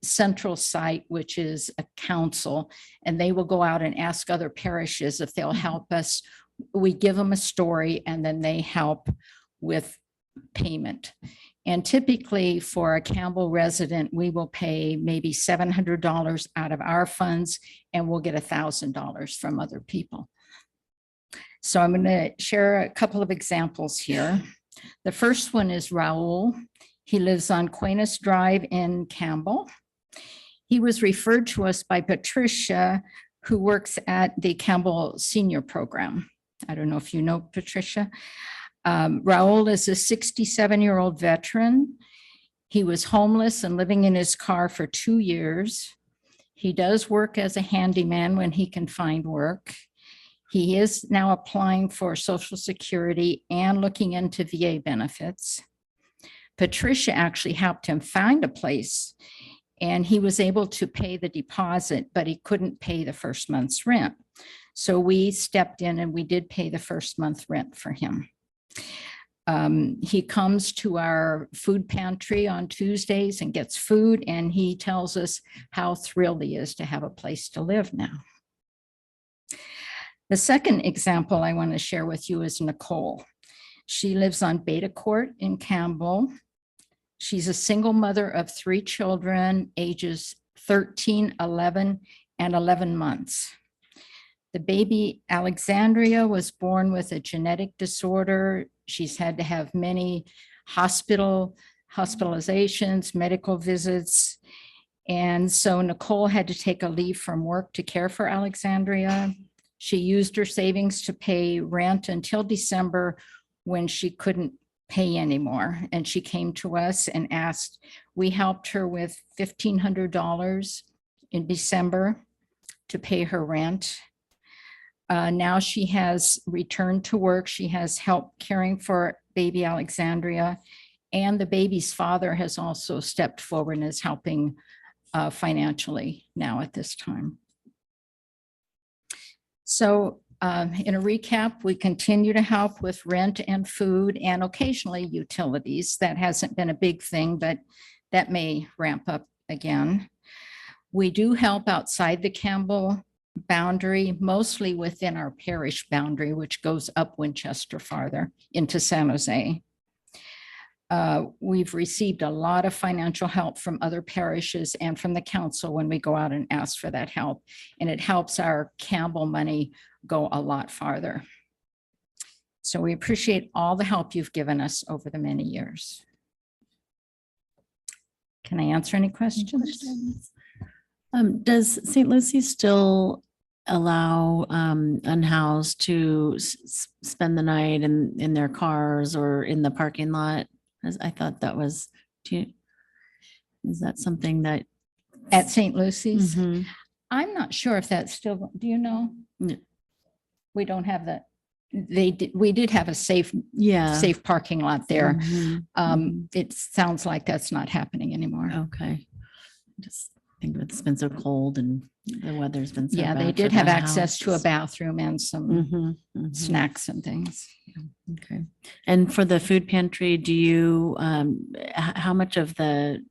central site, which is a council, and they will go out and ask other parishes if they'll help us. We give them a story, and then they help with payment. And typically for a Campbell resident, we will pay maybe $700 out of our funds, and we'll get $1,000 from other people. So I'm going to share a couple of examples here. The first one is Raul. He lives on Quainus Drive in Campbell. He was referred to us by Patricia, who works at the Campbell Senior Program. I don't know if you know Patricia. Raul is a 67-year-old veteran. He was homeless and living in his car for 2 years. He does work as a handyman when he can find work. He is now applying for Social Security and looking into VA benefits. Patricia actually helped him find a place, and he was able to pay the deposit, but he couldn't pay the first month's rent. So we stepped in and we did pay the first month rent for him. He comes to our food pantry on Tuesdays and gets food, and he tells us how thrilled he is to have a place to live now. The second example I want to share with you is Nicole. She lives on Beta Court in Campbell. She's a single mother of 3 children, ages 13, 11, and 11 months. The baby Alexandria was born with a genetic disorder. She's had to have many hospitalizations, medical visits. And so Nicole had to take a leave from work to care for Alexandria. She used her savings to pay rent until December, when she couldn't pay anymore. And she came to us and asked, we helped her with $1,500 in December to pay her rent. Now she has returned to work. She has help caring for baby Alexandria, and the baby's father has also stepped forward and is helping financially now at this time. So in a recap, we continue to help with rent and food and occasionally utilities. That hasn't been a big thing, but that may ramp up again. We do help outside the Campbell boundary, mostly within our parish boundary, which goes up Winchester farther into San Jose. We've received a lot of financial help from other parishes and from the council when we go out and ask for that help. And it helps our Campbell money go a lot farther. So we appreciate all the help you've given us over the many years. Can I answer any questions? Does St. Lucie still allow unhoused to spend the night in their cars or in the parking lot? I thought that was, is that something that? At St. Lucie's? Mhm. I'm not sure if that's still, do you know? No. We don't have that. We did have a safe Yeah. parking lot there. Mhm. It sounds like that's not happening anymore. Okay. Just think it's been so cold and the weather's been so Yeah, bad they for did the have access to a houses. bathroom and some Mhm, mhm. snacks and things. Okay. And for the food pantry, do you, how much of the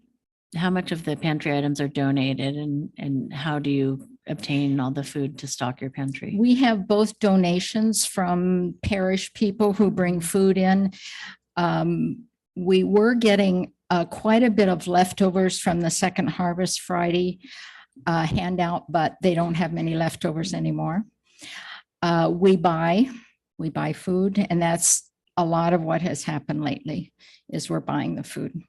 pantry items are donated, and how do you obtain all the food to stock your pantry? We have both donations from parish people who bring food in. We were getting quite a bit of leftovers from the Second Harvest Friday handout, but they don't have many leftovers anymore. We buy food, and that's a lot of what has happened lately is we're buying the food,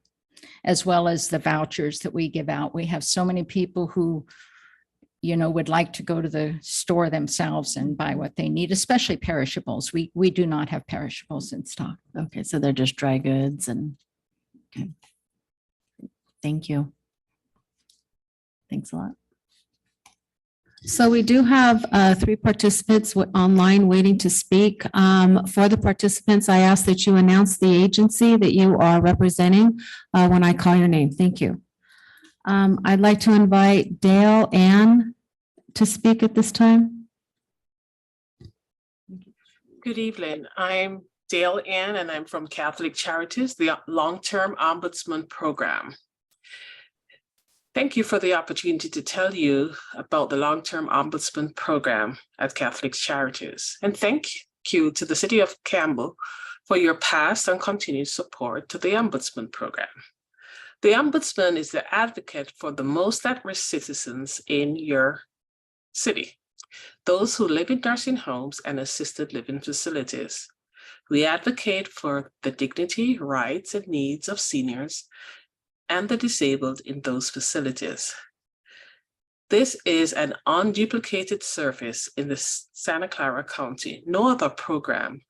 as well as the vouchers that we give out. We have so many people who, would like to go to the store themselves and buy what they need, especially perishables. We do not have perishables in stock. Okay, so they're just dry goods and, okay. Thank you. Thanks a lot. So we do have 3 participants online waiting to speak. For the participants, I ask that you announce the agency that you are representing when I call your name. Thank you. I'd like to invite Dale Ann to speak at this time. Good evening. I'm Dale Ann, and I'm from Catholic Charities, the Long-Term Ombudsman Program. Thank you for the opportunity to tell you about the Long-Term Ombudsman Program at Catholic Charities. And thank you to the City of Campbell for your past and continued support to the Ombudsman Program. The Ombudsman is the advocate for the most at-risk citizens in your city, those who live in nursing homes and assisted living facilities. We advocate for the dignity, rights, and needs of seniors and the disabled in those facilities. This is an unduplicated service in the Santa Clara County. No other program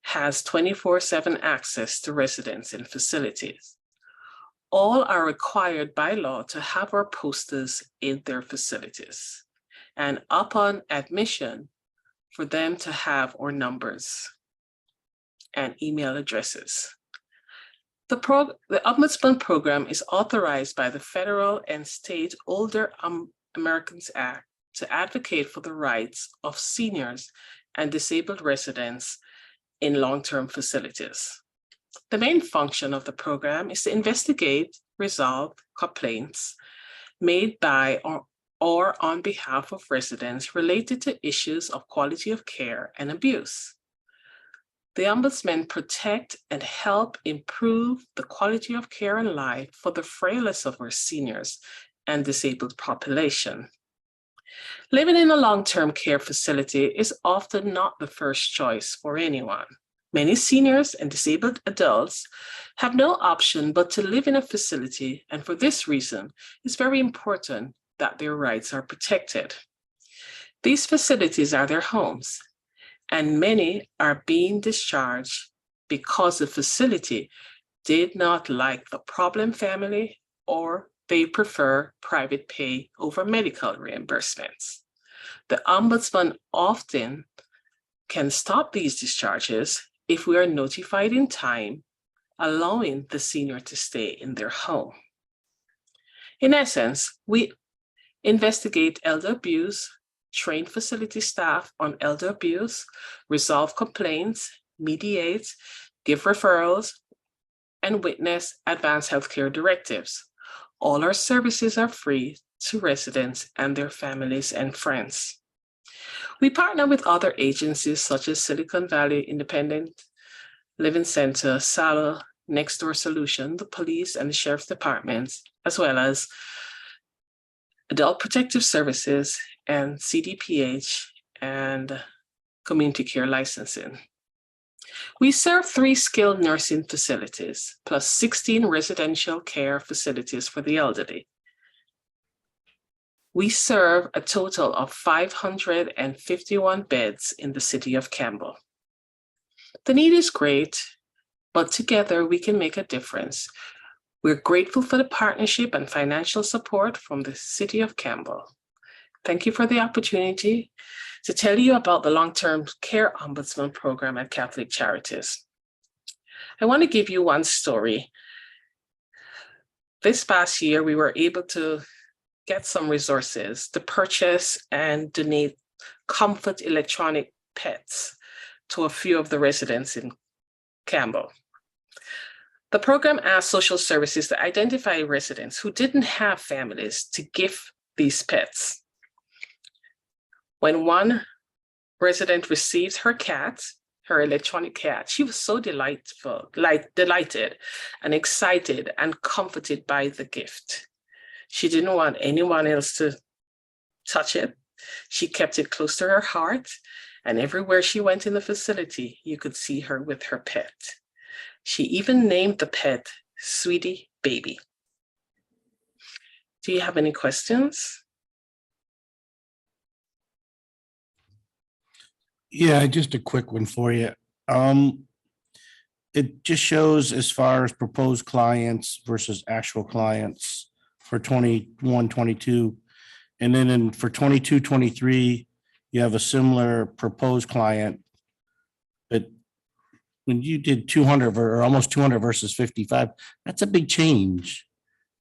has 24/7 access to residents in facilities. All are required by law to have our posters in their facilities. And upon admission, for them to have our numbers and email addresses. The Ombudsman Program is authorized by the Federal and State Older Americans Act to advocate for the rights of seniors and disabled residents in long-term facilities. The main function of the program is to investigate, resolve complaints made by or on behalf of residents related to issues of quality of care and abuse. The Ombudsman protect and help improve the quality of care and life for the frailest of our seniors and disabled population. Living in a long-term care facility is often not the first choice for anyone. Many seniors and disabled adults have no option but to live in a facility, and for this reason, it's very important that their rights are protected. These facilities are their homes, and many are being discharged because the facility did not like the problem family or they prefer private pay over medical reimbursements. The Ombudsman often can stop these discharges if we are notified in time, allowing the senior to stay in their home. In essence, we investigate elder abuse, train facility staff on elder abuse, resolve complaints, mediate, give referrals, and witness advanced healthcare directives. All our services are free to residents and their families and friends. We partner with other agencies such as Silicon Valley Independent Living Center, SALA, Next Door Solution, the police and the sheriff's departments, as well as Adult Protective Services and CDPH and Community Care Licensing. We serve 3 skilled nursing facilities, plus 16 residential care facilities for the elderly. We serve a total of 551 beds in the city of Campbell. The need is great, but together we can make a difference. We're grateful for the partnership and financial support from the city of Campbell. Thank you for the opportunity to tell you about the long-term care ombudsman program at Catholic Charities. I want to give you one story. This past year, we were able to get some resources to purchase and donate comfort electronic pets to a few of the residents in Campbell. The program asked social services to identify residents who didn't have families to give these pets. When one resident received her cat, her electronic cat, she was so delighted and excited and comforted by the gift. She didn't want anyone else to touch it. She kept it close to her heart, and everywhere she went in the facility, you could see her with her pet. She even named the pet Sweetie Baby. Do you have any questions? Yeah, just a quick one for you. It just shows as far as proposed clients versus actual clients for 21, 22. And then for 22, 23, you have a similar proposed client. But when you did 200 or almost 200 versus 55, that's a big change.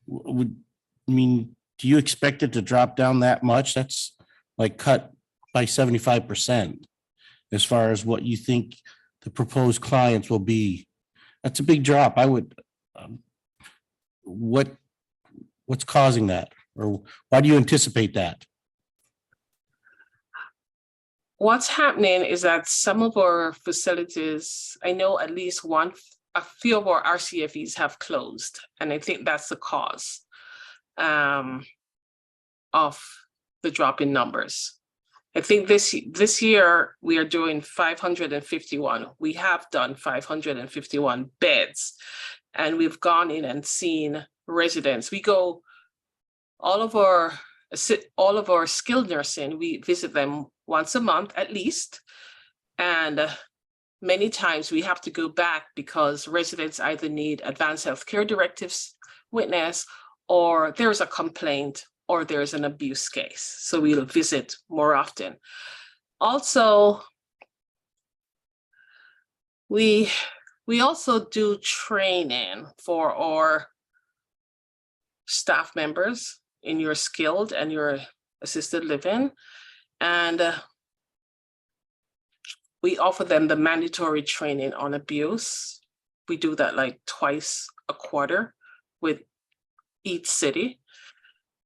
Do you expect it to drop down that much? That's like cut by 75% as far as what you think the proposed clients will be. That's a big drop. I would, what's causing that? Or why do you anticipate that? What's happening is that some of our facilities, I know at least a few of our RCFEs have closed, and I think that's the cause of the drop in numbers. I think this year we are doing 551. We have done 551 beds, and we've gone in and seen residents. We go all of our skilled nursing, we visit them once a month at least. And many times we have to go back because residents either need advanced healthcare directives witness, or there's a complaint, or there's an abuse case. So we'll visit more often. Also, we also do training for our staff members in your skilled and your assisted living. And we offer them the mandatory training on abuse. We do that like twice a quarter with each city.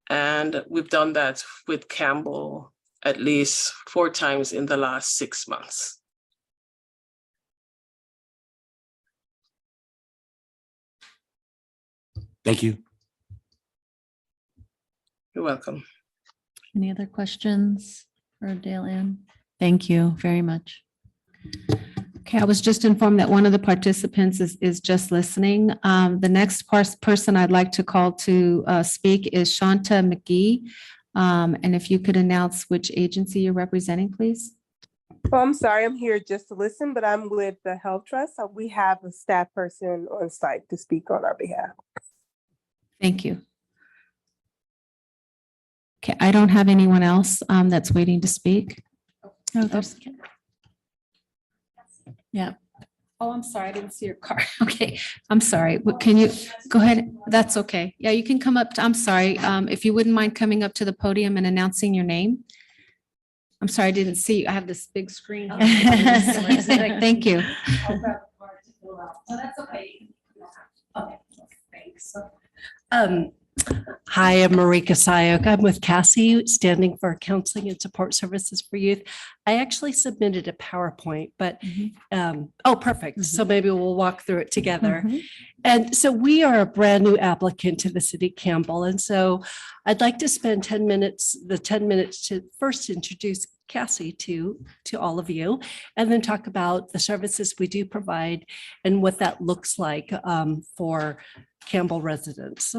And we've done that with Campbell at least 4 times in the last 6 months. Thank you. You're welcome. Any other questions for Dale Ann? Thank you very much. Okay, I was just informed that one of the participants is just listening. The next person I'd like to call to speak is Shanta McGee. And if you could announce which agency you're representing, please. Oh, I'm sorry, I'm here just to listen, but I'm with the Health Trust. So we have a staff person on site to speak on our behalf. Thank you. Okay, I don't have anyone else that's waiting to speak. Oh, there's, yeah. Oh, I'm sorry, I didn't see your card. Okay, I'm sorry. What can you, go ahead. That's okay. Yeah, you can come up. I'm sorry. If you wouldn't mind coming up to the podium and announcing your name. I'm sorry, I didn't see you. I have this big screen. Thank you. That's okay. Okay, thanks. Hi, I'm Marika Sayok. I'm with Cassie, standing for Counseling and Support Services for Youth. I actually submitted a PowerPoint, but, oh, perfect. So maybe we'll walk through it together. And so we are a brand new applicant to the city of Campbell. And so I'd like to spend 10 minutes to first introduce Cassie to all of you, and then talk about the services we do provide and what that looks like for Campbell residents.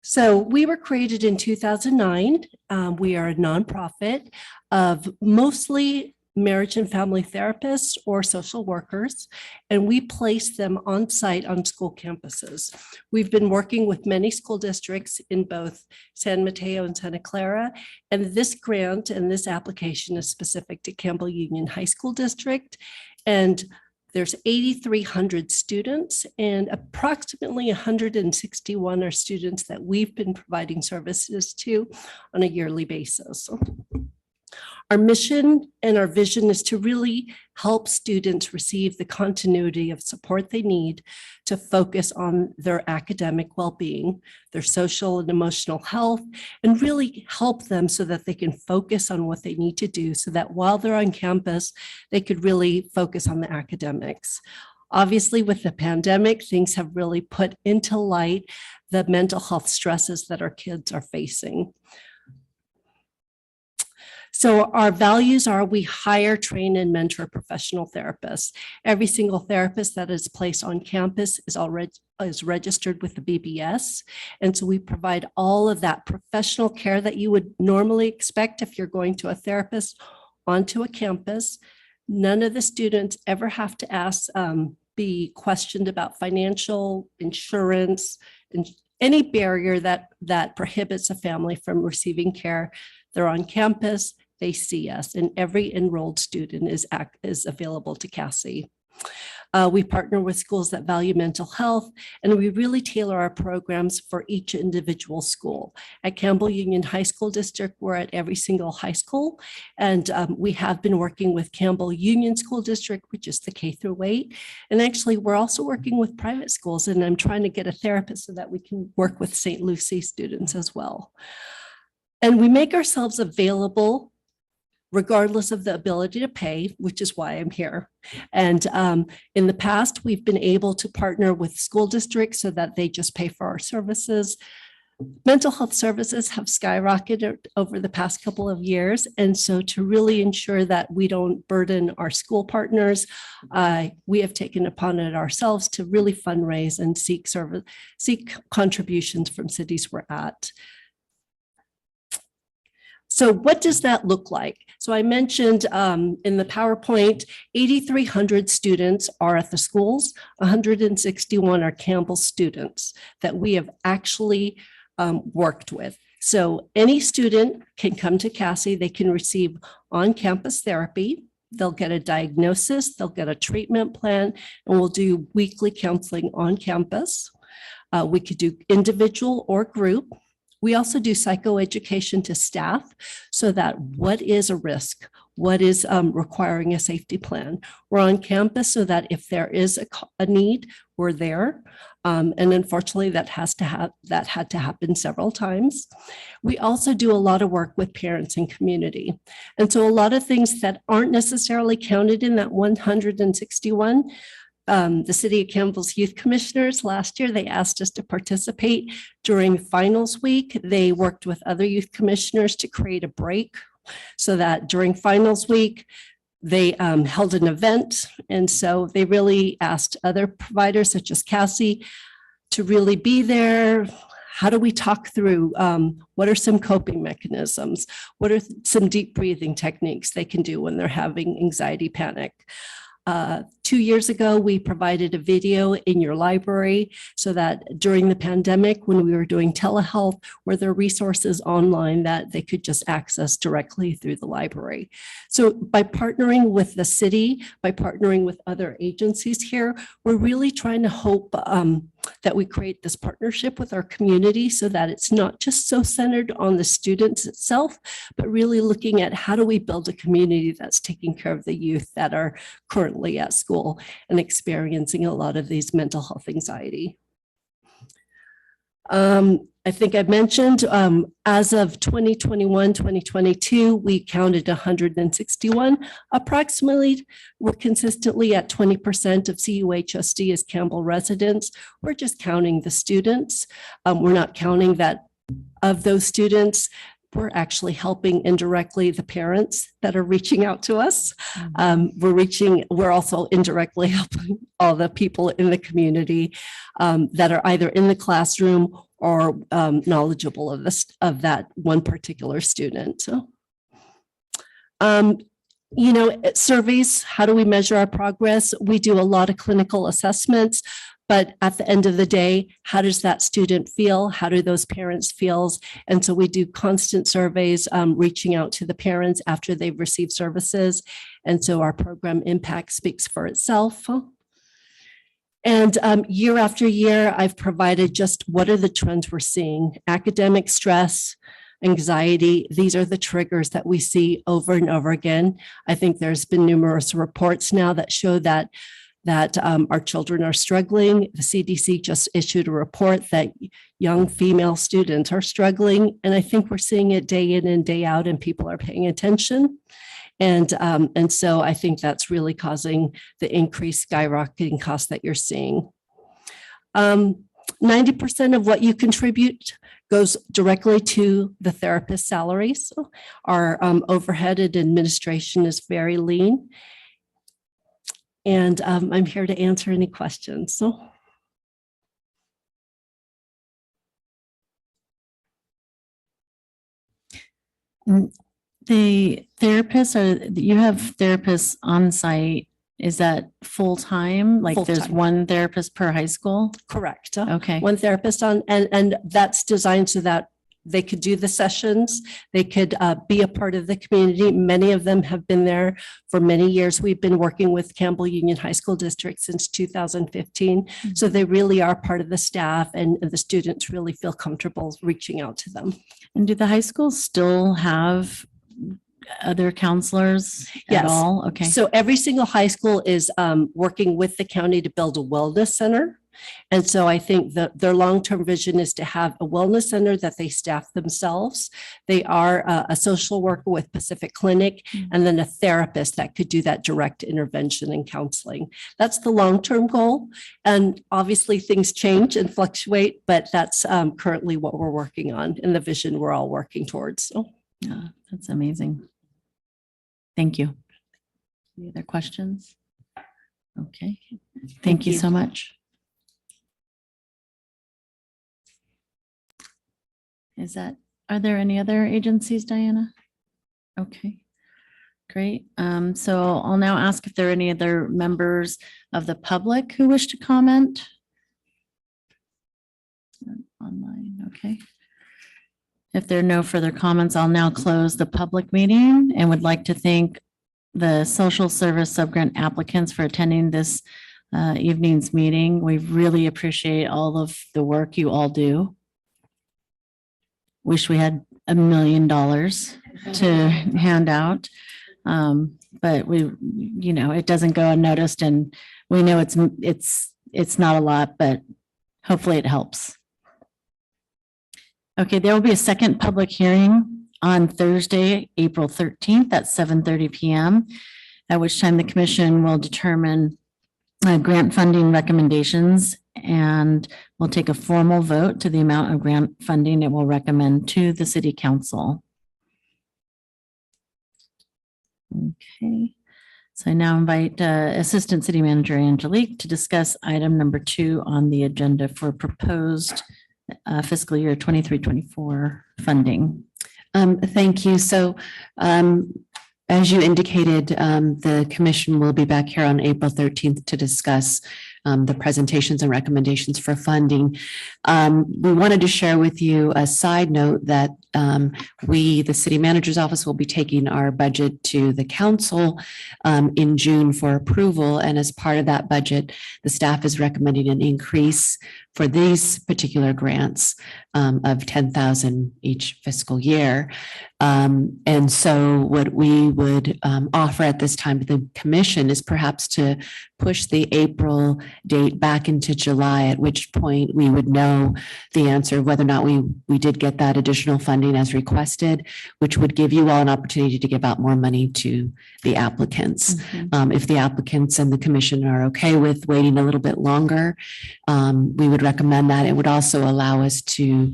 So we were created in 2009. We are a nonprofit of mostly marriage and family therapists or social workers, and we place them on site on school campuses. We've been working with many school districts in both San Mateo and Santa Clara, and this grant and this application is specific to Campbell Union High School District. And there's 8,300 students, and approximately 161 are students that we've been providing services to on a yearly basis. Our mission and our vision is to really help students receive the continuity of support they need to focus on their academic well-being, their social and emotional health, and really help them so that they can focus on what they need to do so that while they're on campus, they could really focus on the academics. Obviously, with the pandemic, things have really put into light the mental health stresses that our kids are facing. So our values are we hire, train, and mentor professional therapists. Every single therapist that is placed on campus is registered with the BBS. And so we provide all of that professional care that you would normally expect if you're going to a therapist onto a campus. None of the students ever have to be questioned about financial, insurance, and any barrier that prohibits a family from receiving care. They're on campus, they see us, and every enrolled student is available to Cassie. We partner with schools that value mental health, and we really tailor our programs for each individual school. At Campbell Union High School District, we're at every single high school, and we have been working with Campbell Union School District, which is the K-8. And actually, we're also working with private schools, and I'm trying to get a therapist so that we can work with St. Lucie students as well. And we make ourselves available regardless of the ability to pay, which is why I'm here. And in the past, we've been able to partner with school districts so that they just pay for our services. Mental health services have skyrocketed over the past couple of years. And so to really ensure that we don't burden our school partners, we have taken upon it ourselves to really fundraise and seek contributions from cities we're at. So what does that look like? So I mentioned in the PowerPoint, 8,300 students are at the schools, 161 are Campbell students that we have actually worked with. So any student can come to Cassie, they can receive on-campus therapy. They'll get a diagnosis, they'll get a treatment plan, and we'll do weekly counseling on campus. We could do individual or group. We also do psychoeducation to staff so that what is a risk, what is requiring a safety plan. We're on campus so that if there is a need, we're there. And unfortunately, that had to happen several times. We also do a lot of work with parents and community. And so a lot of things that aren't necessarily counted in that 161, the City of Campbell's youth commissioners last year, they asked us to participate during finals week. They worked with other youth commissioners to create a break so that during finals week, they held an event. And so they really asked other providers such as Cassie to really be there. How do we talk through what are some coping mechanisms? What are some deep breathing techniques they can do when they're having anxiety, panic? 2 years ago, we provided a video in your library so that during the pandemic, when we were doing telehealth, were there resources online that they could just access directly through the library. So by partnering with the city, by partnering with other agencies here, we're really trying to hope that we create this partnership with our community so that it's not just so centered on the students itself, but really looking at how do we build a community that's taking care of the youth that are currently at school and experiencing a lot of these mental health anxiety. I think I mentioned as of 2021, 2022, we counted 161. Approximately, we're consistently at 20% of CUHSD as Campbell residents. We're just counting the students. We're not counting that of those students, we're actually helping indirectly the parents that are reaching out to us. We're also indirectly helping all the people in the community that are either in the classroom or knowledgeable of that one particular student. Surveys, how do we measure our progress? We do a lot of clinical assessments. But at the end of the day, how does that student feel? How do those parents feel? And so we do constant surveys, reaching out to the parents after they've received services. And so our program impact speaks for itself. And year after year, I've provided just what are the trends we're seeing. Academic stress, anxiety, these are the triggers that we see over and over again. I think there's been numerous reports now that show that our children are struggling. The CDC just issued a report that young female students are struggling. And I think we're seeing it day in and day out and people are paying attention. And so I think that's really causing the increased skyrocketing costs that you're seeing. 90% of what you contribute goes directly to the therapist salaries. So our overhead and administration is very lean. And I'm here to answer any questions. So. The therapists you have therapists on site, is that full-time? Like there's Full-time. one therapist per high school? Correct. Okay. One therapist on, and that's designed so that they could do the sessions. They could be a part of the community. Many of them have been there for many years. We've been working with Campbell Union High School District since 2015. So they really are part of the staff and the students really feel comfortable reaching out to them. And do the high schools still have other counselors at Yes. all? Okay. So every single high school is working with the county to build a wellness center. And so I think that their long-term vision is to have a wellness center that they staff themselves. They are a social worker with Pacific Clinic and then a therapist that could do that direct intervention and counseling. That's the long-term goal. And obviously things change and fluctuate, but that's currently what we're working on and the vision we're all working towards. So. Yeah, that's amazing. Thank you. Any other questions? Okay. Thank you so much. Are there any other agencies, Diana? Okay, great. So I'll now ask if there are any other members of the public who wish to comment. Online, okay. If there are no further comments, I'll now close the public meeting and would like to thank the social service subgrant applicants for attending this evening's meeting. We really appreciate all of the work you all do. Wish we had $1 million to hand out. But it doesn't go unnoticed, and we know it's not a lot, but hopefully it helps. Okay, there will be a second public hearing on Thursday, April 13th at 7:30 PM, at which time the commission will determine grant funding recommendations and will take a formal vote to the amount of grant funding it will recommend to the city council. Okay, so I now invite Assistant City Manager Angelique to discuss item number 2 on the agenda for proposed fiscal year 23-24 funding. Thank you. So as you indicated, the commission will be back here on April 13th to discuss the presentations and recommendations for funding. We wanted to share with you a side note that the city manager's office will be taking our budget to the council in June for approval. And as part of that budget, the staff is recommending an increase for these particular grants of 10,000 each fiscal year. And so what we would offer at this time to the commission is perhaps to push the April date back into July, at which point we would know the answer of whether or not we did get that additional funding as requested, which would give you all an opportunity to give out more money to the applicants. If the applicants and the commission are okay with waiting a little bit longer, we would recommend that. It would also allow us to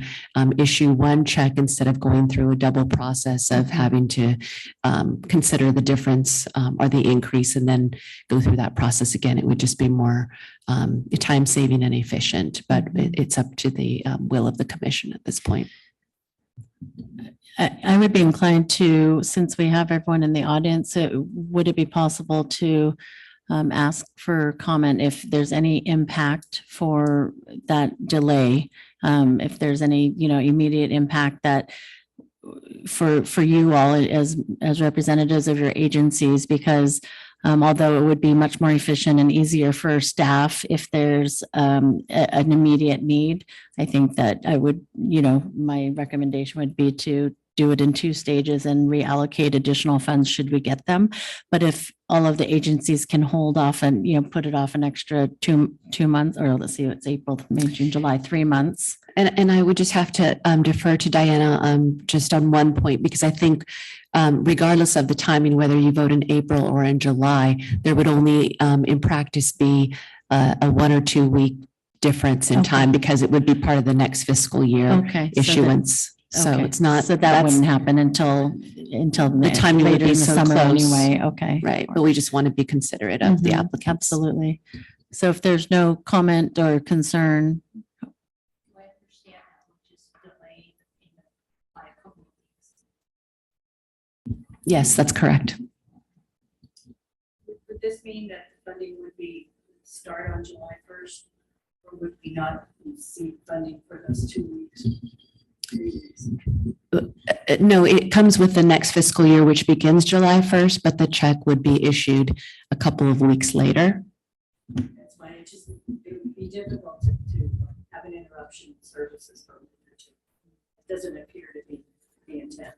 issue one check instead of going through a double process of having to consider the difference or the increase and then go through that process again. It would just be more time saving and efficient, but it's up to the will of the commission at this point. I would be inclined to, since we have everyone in the audience, would it be possible to ask for comment if there's any impact for that delay? If there's any, immediate impact that for you all as representatives of your agencies, because although it would be much more efficient and easier for staff if there's an immediate need, I think that I would, my recommendation would be to do it in 2 stages and reallocate additional funds should we get them. But if all of the agencies can hold off and, put it off an extra two months, or let's see, it's April, May, June, July, 3 months. And I would just have to defer to Diana just on one point, because I think regardless of the timing, whether you vote in April or in July, there would only in practice be a 1 or 2 week difference in time, because it would be part of the next fiscal year issuance. So it's not. So that wouldn't happen until the timing would later be in the so summer close. anyway. Okay. Right. But we just want to be considerate of the applicants. Absolutely. So if there's no comment or concern. Yes, that's correct. Would this mean that funding would start on July 1st? Or would we not receive funding for those 2 weeks? No, it comes with the next fiscal year, which begins July 1st, but the check would be issued a couple of weeks later. That's why it would be difficult to have an interruption in services for a week or 2. It doesn't appear to be the intent.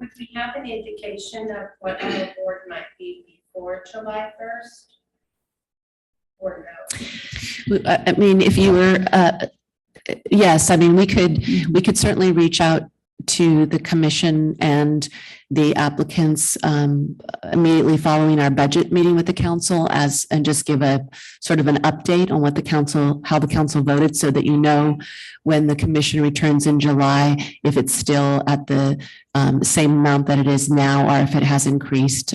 Would we have an indication of what our board might be before July 1st? Or no? I mean, if you were, yes, I mean, we could certainly reach out to the commission and the applicants immediately following our budget meeting with the council and just give a sort of an update on what how the council voted, so that when the commission returns in July, if it's still at the same amount that it is now, or if it has increased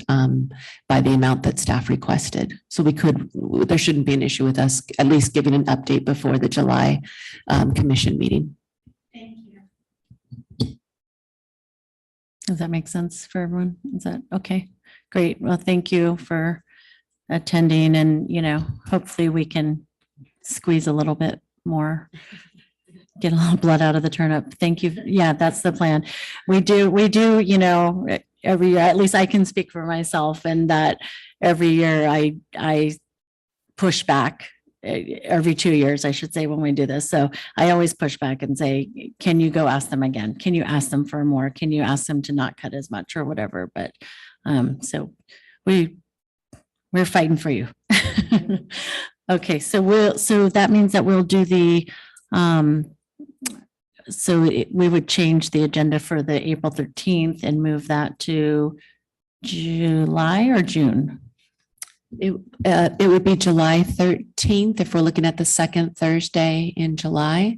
by the amount that staff requested. So there shouldn't be an issue with us at least giving an update before the July commission meeting. Thank you. Does that make sense for everyone? Is that okay? Great. Well, thank you for attending, and, hopefully we can squeeze a little bit more Get a little blood out of the turnip. Thank you. Yeah, that's the plan. We do, every year, at least I can speak for myself, and that every year I push back every 2 years, I should say, when we do this. So I always push back and say, can you go ask them again? Can you ask them for more? Can you ask them to not cut as much or whatever? But so we're fighting for you. Okay, so that means that we'll do the we would change the agenda for the April 13th and move that to July or June. It would be July 13th if we're looking at the second Thursday in July.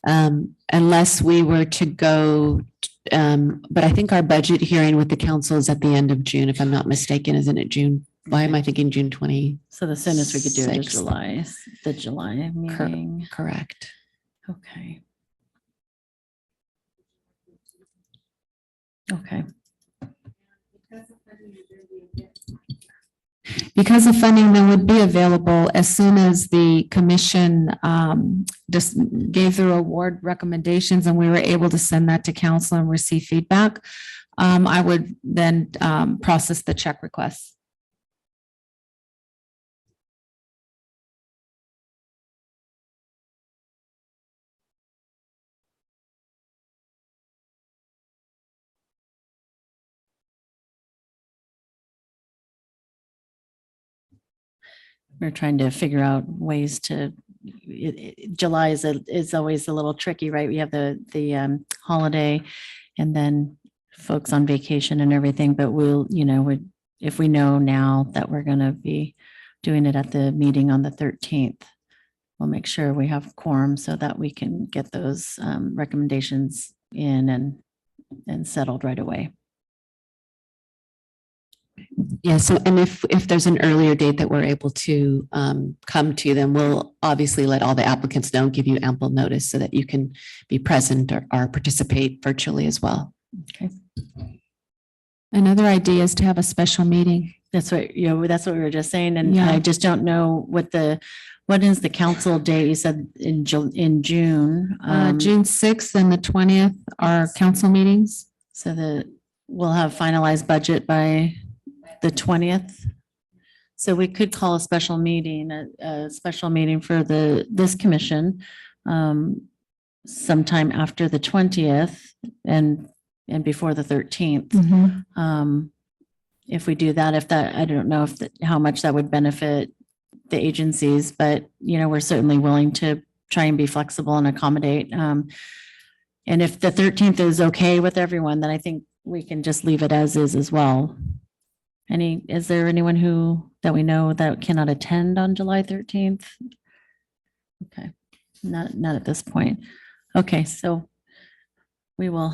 Unless we were to go, but I think our budget hearing with the council is at the end of June, if I'm not mistaken, isn't it June? Why am I thinking June 20? So the soonest we could do it is 6th. July, the July meeting. Correct. Okay. Okay. Because of funding that would be available as soon as the commission just gave their award recommendations and we were able to send that to council and receive feedback, I would then process the check requests. We're trying to figure out ways to, July is always a little tricky, right? We have the holiday and then folks on vacation and everything, but if we know now that we're going to be doing it at the meeting on the 13th, we'll make sure we have quorum so that we can get those recommendations in and settled right away. Yeah, so and if there's an earlier date that we're able to come to, then we'll obviously let all the applicants know, give you ample notice so that you can be present or participate virtually as well. Okay. Another idea is to have a special meeting. That's what we were just saying. And Yeah. I just don't know what is the council date? You said in June. June 6th and the 20th are council meetings. So we'll have finalized budget by the 20th. So we could call a special meeting, a special meeting for this commission sometime after the 20th and before the 13th. If we do that, I don't know how much that would benefit the agencies, but we're certainly willing to try and be flexible and accommodate. And if the 13th is okay with everyone, then I think we can just leave it as is as well. Is there anyone that we know that cannot attend on July 13th? Okay, not at this point. Okay, so we'll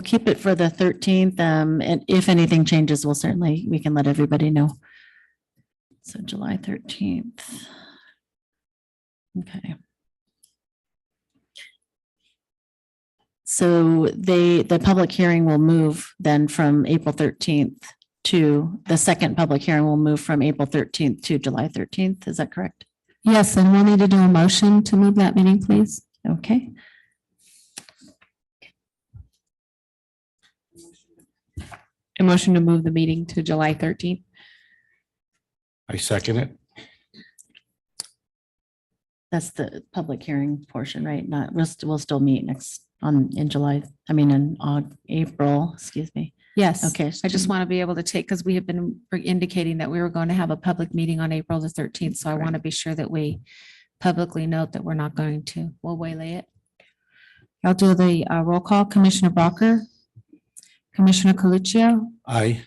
keep it for the 13th. And if anything changes, we can let everybody know. So July 13th. Okay. So the public hearing will move then from April 13th to the second public hearing will move from April 13th to July 13th. Is that correct? Yes, and we'll need to do a motion to move that meeting, please. Okay. A motion to move the meeting to July 13th. I second it. That's the public hearing portion, right? We'll still meet in July, in April, excuse me. Yes. Okay. I just want to be able to take, because we have been indicating that we were going to have a public meeting on April the 13th. So I want to be sure that we publicly note that we're not going to, we'll waylay it. I'll do the roll call. Commissioner Brocker, Commissioner Coluccio, Aye.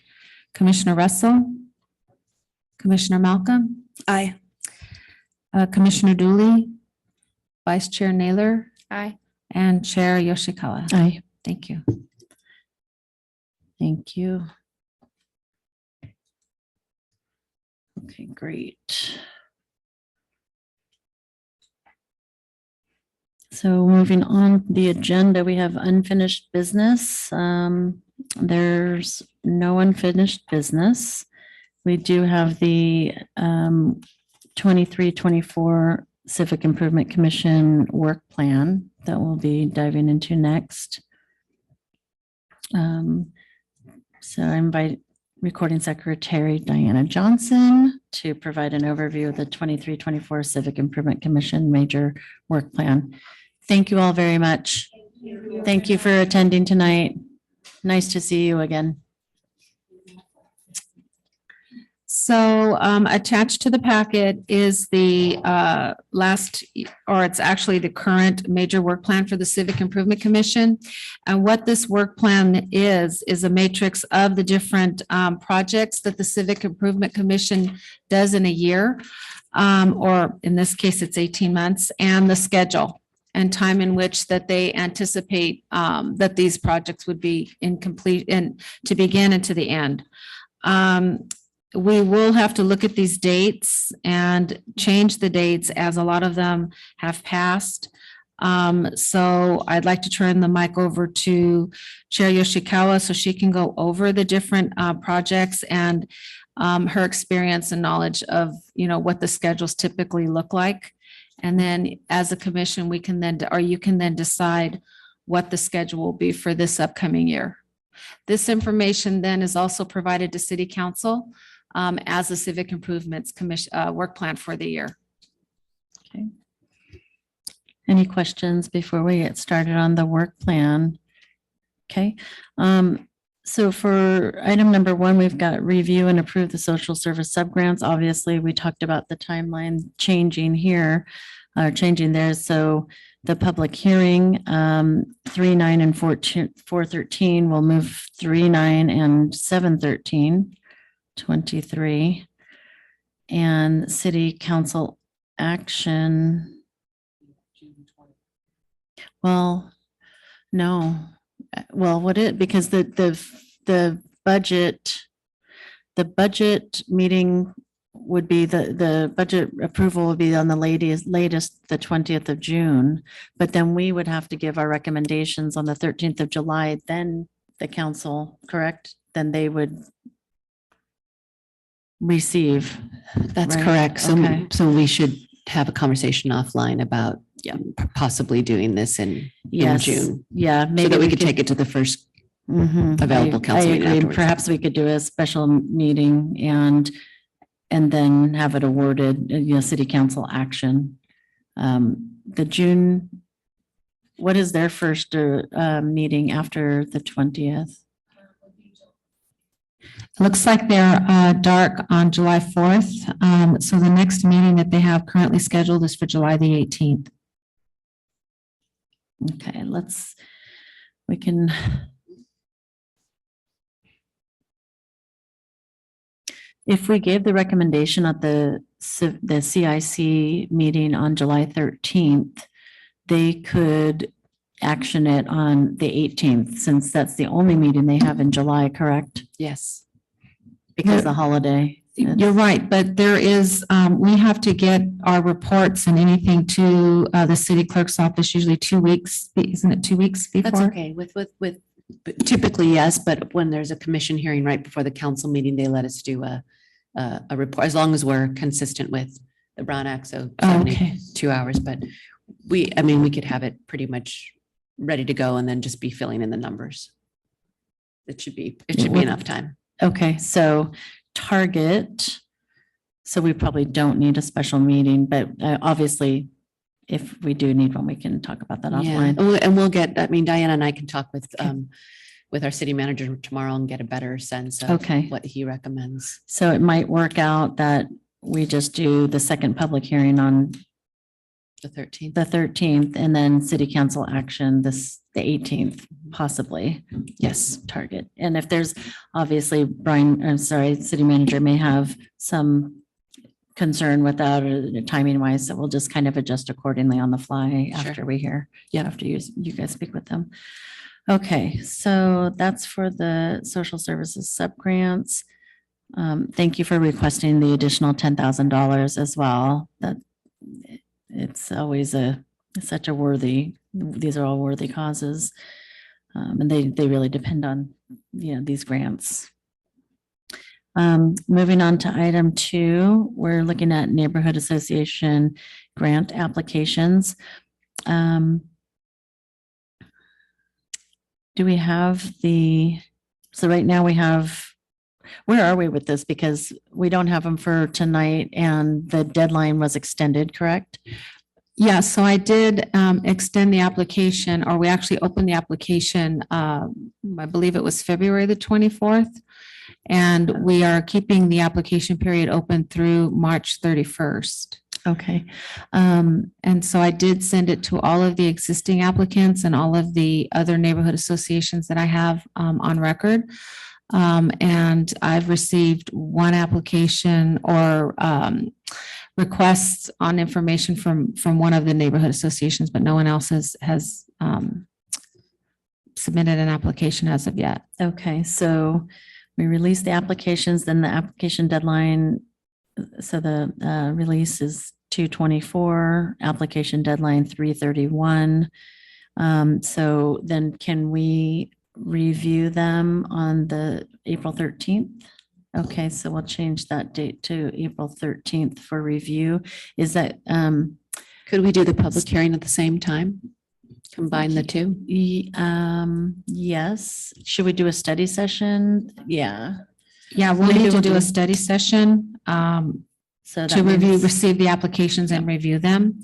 Commissioner Russell, Commissioner Malcolm, Aye. Commissioner Dooley, Vice Chair Naylor, Aye. and Chair Yoshikawa. Aye. Thank you. Thank you. Okay, great. So moving on the agenda, we have unfinished business. There's no unfinished business. We do have the 23-24 Civic Improvement Commission work plan that we'll be diving into next. So I invite Recording Secretary Diana Johnson to provide an overview of the 23-24 Civic Improvement Commission major work plan. Thank you all very much. Thank you for attending tonight. Nice to see you again. So attached to the packet is the it's actually the current major work plan for the Civic Improvement Commission. And what this work plan is a matrix of the different projects that the Civic Improvement Commission does in a year, or in this case, it's 18 months, and the schedule and time in which that they anticipate that these projects would be incomplete and to begin and to the end. We will have to look at these dates and change the dates as a lot of them have passed. So I'd like to turn the mic over to Chair Yoshikawa so she can go over the different projects and her experience and knowledge of, what the schedules typically look like. And then as a commission, we can then, or you can then decide what the schedule will be for this upcoming year. This information then is also provided to City Council as a Civic Improvements Commission work plan for the year. Okay. Any questions before we get started on the work plan? Okay. So for item number 1, we've got review and approve the social service subgrants. Obviously, we talked about the timeline changing here, changing there. So the public hearing, 3/9 and 4/13 will move 3/9 and 7/13. 23 and city council action. Well, no, well, because the budget meeting would be the budget approval would be on the latest the 20th of June, but then we would have to give our recommendations on the 13th of July, then the council, correct? Then they would receive. That's Right. correct. So, Okay. so we should have a conversation offline about possibly doing this in June. Yeah, maybe So that we could take it to the first Mhm. available council I meeting agree. afterwards. Perhaps we could do a special meeting and then have it awarded, city council action. The June, what is their first meeting after the 20th? Looks like they're dark on July 4th. So the next meeting that they have currently scheduled is for July the 18th. Okay, we can. If we gave the recommendation at the CIC meeting on July 13th, they could action it on the 18th, since that's the only meeting they have in July, correct? Yes. Because of the holiday. You're right, but there is, we have to get our reports and anything to the city clerk's office, usually 2 weeks, isn't it 2 weeks before? That's okay. With typically, yes, but when there's a commission hearing right before the council meeting, they let us do a report, as long as we're consistent with the Brown Act, so Okay. 72 hours, but we could have it pretty much ready to go and then just be filling in the numbers. It should be enough time. Okay, so target, so we probably don't need a special meeting, but obviously, if we do need one, we can talk about that Yeah, offline. and we'll get, Diana and I can talk with our city manager tomorrow and get a better sense of Okay. what he recommends. So it might work out that we just do the second public hearing on The 13th. the 13th, and then city council action the 18th, possibly. Yes, target. And if there's, obviously, city manager may have some concern with that or timing wise, so we'll just kind of adjust accordingly on the fly Sure. after we hear. Yeah, after you guys speak with them. Okay, so that's for the social services subgrants. Thank you for requesting the additional $10,000 as well. That it's always such a worthy, these are all worthy causes. And they really depend on, these grants. Moving on to item 2, we're looking at neighborhood association grant applications. Do we have so right now we have, where are we with this? Because we don't have them for tonight and the deadline was extended, correct? Yeah, so I did extend the application, or we actually opened the application, I believe it was February the 24th. And we are keeping the application period open through March 31st. Okay. And so I did send it to all of the existing applicants and all of the other neighborhood associations that I have on record. And I've received one application or requests on information from one of the neighborhood associations, but no one else has submitted an application as of yet. Okay, so we released the applications, then the application deadline. So the release is 2/24, application deadline 3/31. So then can we review them on the April 13th? Okay, so we'll change that date to April 13th for review. Is that, Could we do the public hearing at the same time? Combine the two? yes. Should we do a study session? Yeah. Yeah, we'll Maybe need to we'll do do- a study session So to that review, means- receive the applications and review them.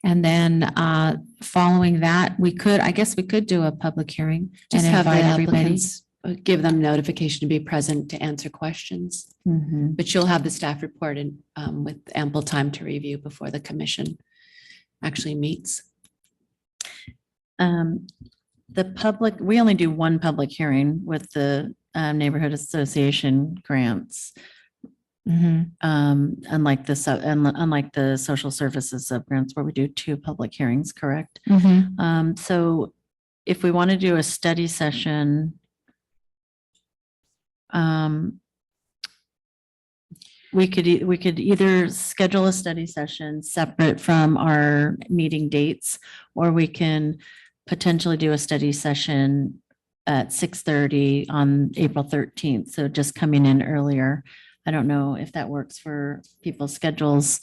And then following that, I guess we could do a public hearing and Just have the invite everybody. applicants, give them notification to be present to answer questions. Mhm. But you'll have the staff report in with ample time to review before the commission actually meets. The public, we only do one public hearing with the neighborhood association grants. Mhm. Unlike the social services sub grants where we do 2 public hearings, correct? Mhm. So if we want to do a study session, we could either schedule a study session separate from our meeting dates, or we can potentially do a study session at 6:30 on April 13th. So just coming in earlier. I don't know if that works for people's schedules.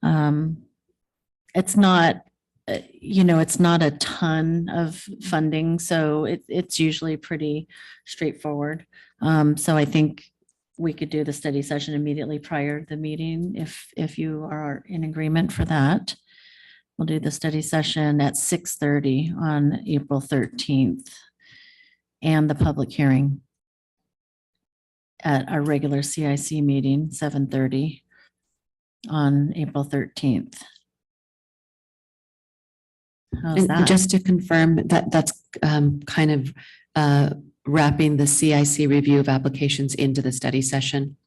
It's not, it's not a ton of funding, so it's usually pretty straightforward. So I think we could do the study session immediately prior to the meeting if you are in agreement for that. We'll do the study session at 6:30 on April 13th and the public hearing at our regular CIC meeting, 7:30 on April 13th. How's And that? just to confirm that that's kind of wrapping the CIC review of applications into the study session.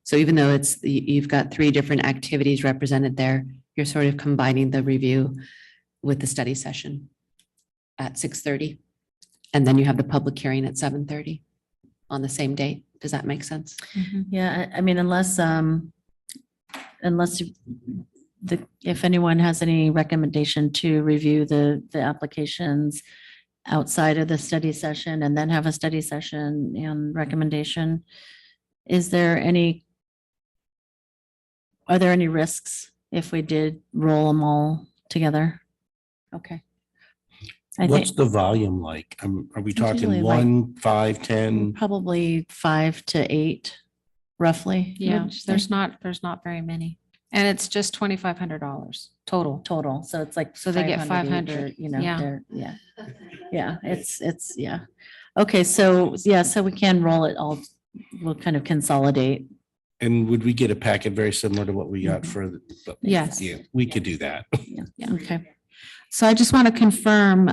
So even though you've got 3 different activities represented there, you're sort of combining the review with the study session at 6:30. And then you have the public hearing at 7:30 on the same date. Does that make sense? Yeah, I mean, unless if anyone has any recommendation to review the applications outside of the study session and then have a study session and recommendation, are there any risks if we did roll them all together? Okay. I think What's the volume like? Are we usually talking like- 1, 5, 10? probably 5 to 8, roughly. Yeah, would you say? there's not very many. And it's just $2,500 total. Total, so it's like. So they get 500 each, 500, You know, yeah. yeah, it's, yeah. Okay, so, yeah, so we can roll it all, we'll kind of consolidate. And would we get a packet very similar to what we got for? Yes. Yeah, we could do that. Yeah. Okay, So I just want to confirm,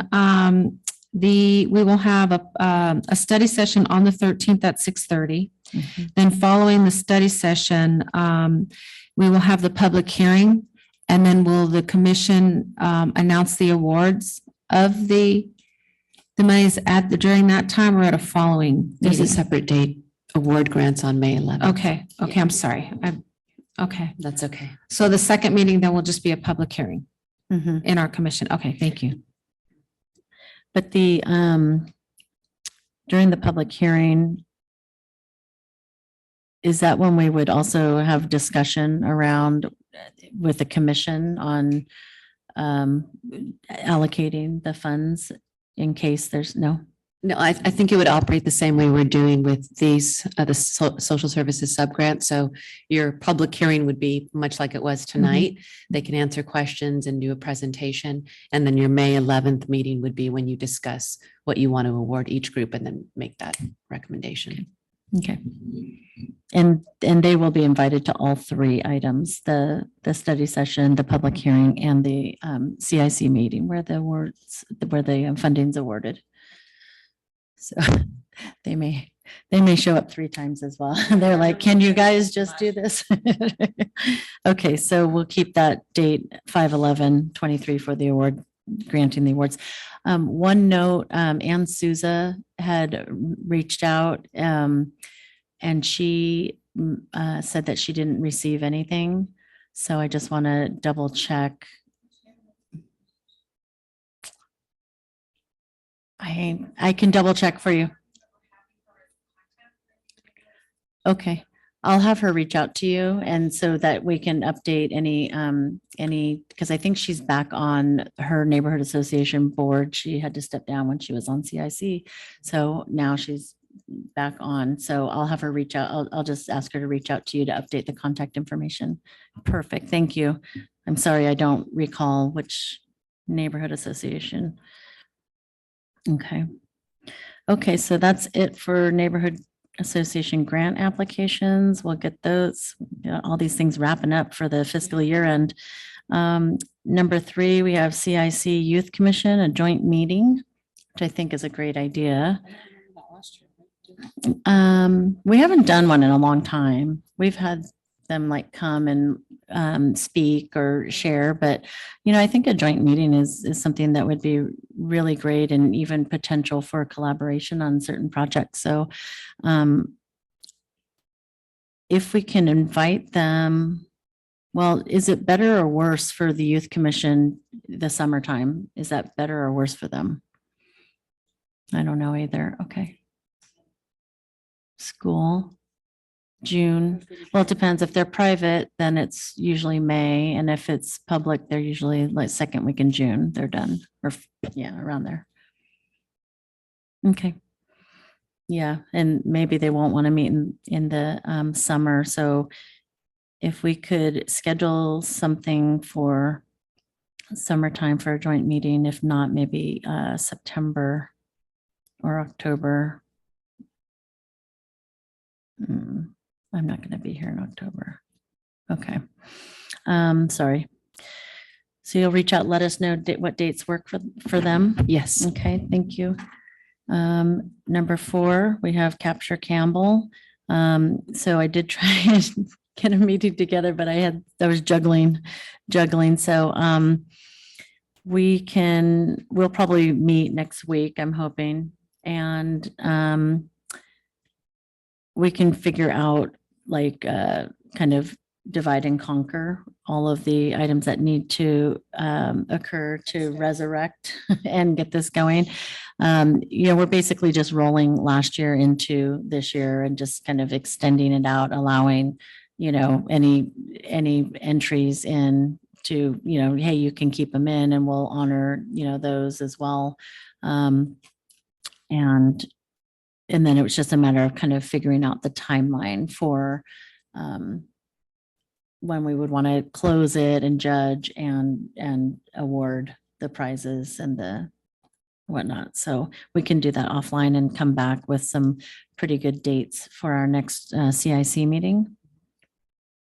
we will have a study session on the 13th at 6:30. Mhm. Then following the study session, we will have the public hearing. And then will the commission announce the awards of the monies during that time or at a following? There's a meeting? separate date, award grants on May 11th. Okay, I'm sorry. Okay, That's okay. so the second meeting then will just be a public hearing Mhm. in our commission. Okay, thank you. But during the public hearing, is that when we would also have discussion around with the commission on allocating the funds in case there's no? No, I think it would operate the same way we're doing with these, the social services subgrant. So your public hearing would be much like it was tonight. They can answer questions and do a presentation. And then your May 11th meeting would be when you discuss what you want to award each group and then make that recommendation. Okay. And they will be invited to all three items, the study session, the public hearing, and the CIC meeting where the funding's awarded. So they may show up 3 times as well. They're like, can you guys just do this? Okay, so we'll keep that date 5/11/23 for the award, granting the awards. One note, Ann Souza had reached out and she said that she didn't receive anything. So I just want to double check. I can double check for you. Okay, I'll have her reach out to you and so that we can update any, because I think she's back on her neighborhood association board. She had to step down when she was on CIC. So now she's back on. So I'll have her reach out. I'll just ask her to reach out to you to update the contact information. Perfect. Thank you. I'm sorry, I don't recall which neighborhood association. Okay. Okay, so that's it for neighborhood association grant applications. We'll get those, all these things wrapping up for the fiscal year end. Number 3, we have CIC Youth Commission, a joint meeting, which I think is a great idea. We haven't done one in a long time. We've had them like come and speak or share, but I think a joint meeting is something that would be really great and even potential for collaboration on certain projects. So if we can invite them, well, is it better or worse for the youth commission the summertime? Is that better or worse for them? I don't know either. Okay. School. June. Well, it depends. If they're private, then it's usually May. And if it's public, they're usually like second week in June, they're done. Or yeah, around there. Okay. Yeah. And maybe they won't want to meet in the summer. So if we could schedule something for summertime for a joint meeting, if not, maybe September or October. I'm not going to be here in October. Okay. Sorry. So you'll reach out, let us know what dates work for them. Yes. Okay, thank you. Number 4, we have Capture Campbell. So I did try and get a meeting together, but I was juggling. So we'll probably meet next week, I'm hoping. And we can figure out like kind of divide and conquer all of the items that need to occur to resurrect and get this going. We're basically just rolling last year into this year and just kind of extending it out, allowing, any entries in to, hey, you can keep them in and we'll honor, those as well. And then it was just a matter of kind of figuring out the timeline for when we would want to close it and judge and award the prizes and the whatnot. So we can do that offline and come back with some pretty good dates for our next CIC meeting.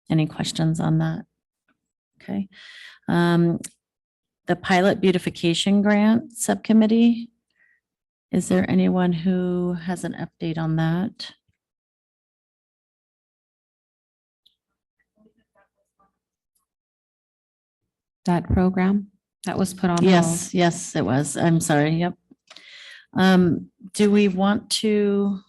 Any questions on that? Okay. The pilot beautification grant subcommittee. Is there anyone who has an update on that? That program that was put on hold. Yes, it was. I'm sorry. Yep. Do we want to?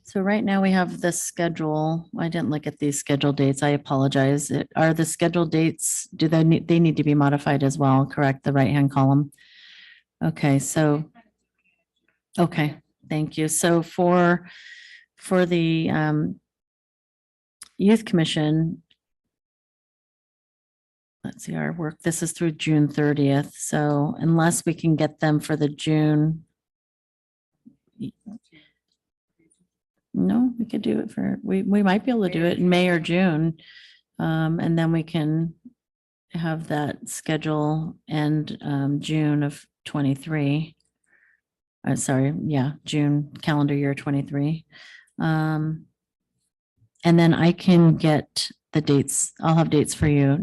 So right now we have the schedule. I didn't look at these schedule dates. I apologize. Are the schedule dates, do they need to be modified as well? Correct, the right-hand column. Okay, so, okay, thank you. So for for the Youth Commission, let's see, our work, this is through June 30th. So unless we can get them for the June. No, we could do it for, we might be able to do it in May or June. And then we can have that schedule end June of 23. Sorry, yeah, June calendar year 23. And then I can get the dates. I'll have dates for you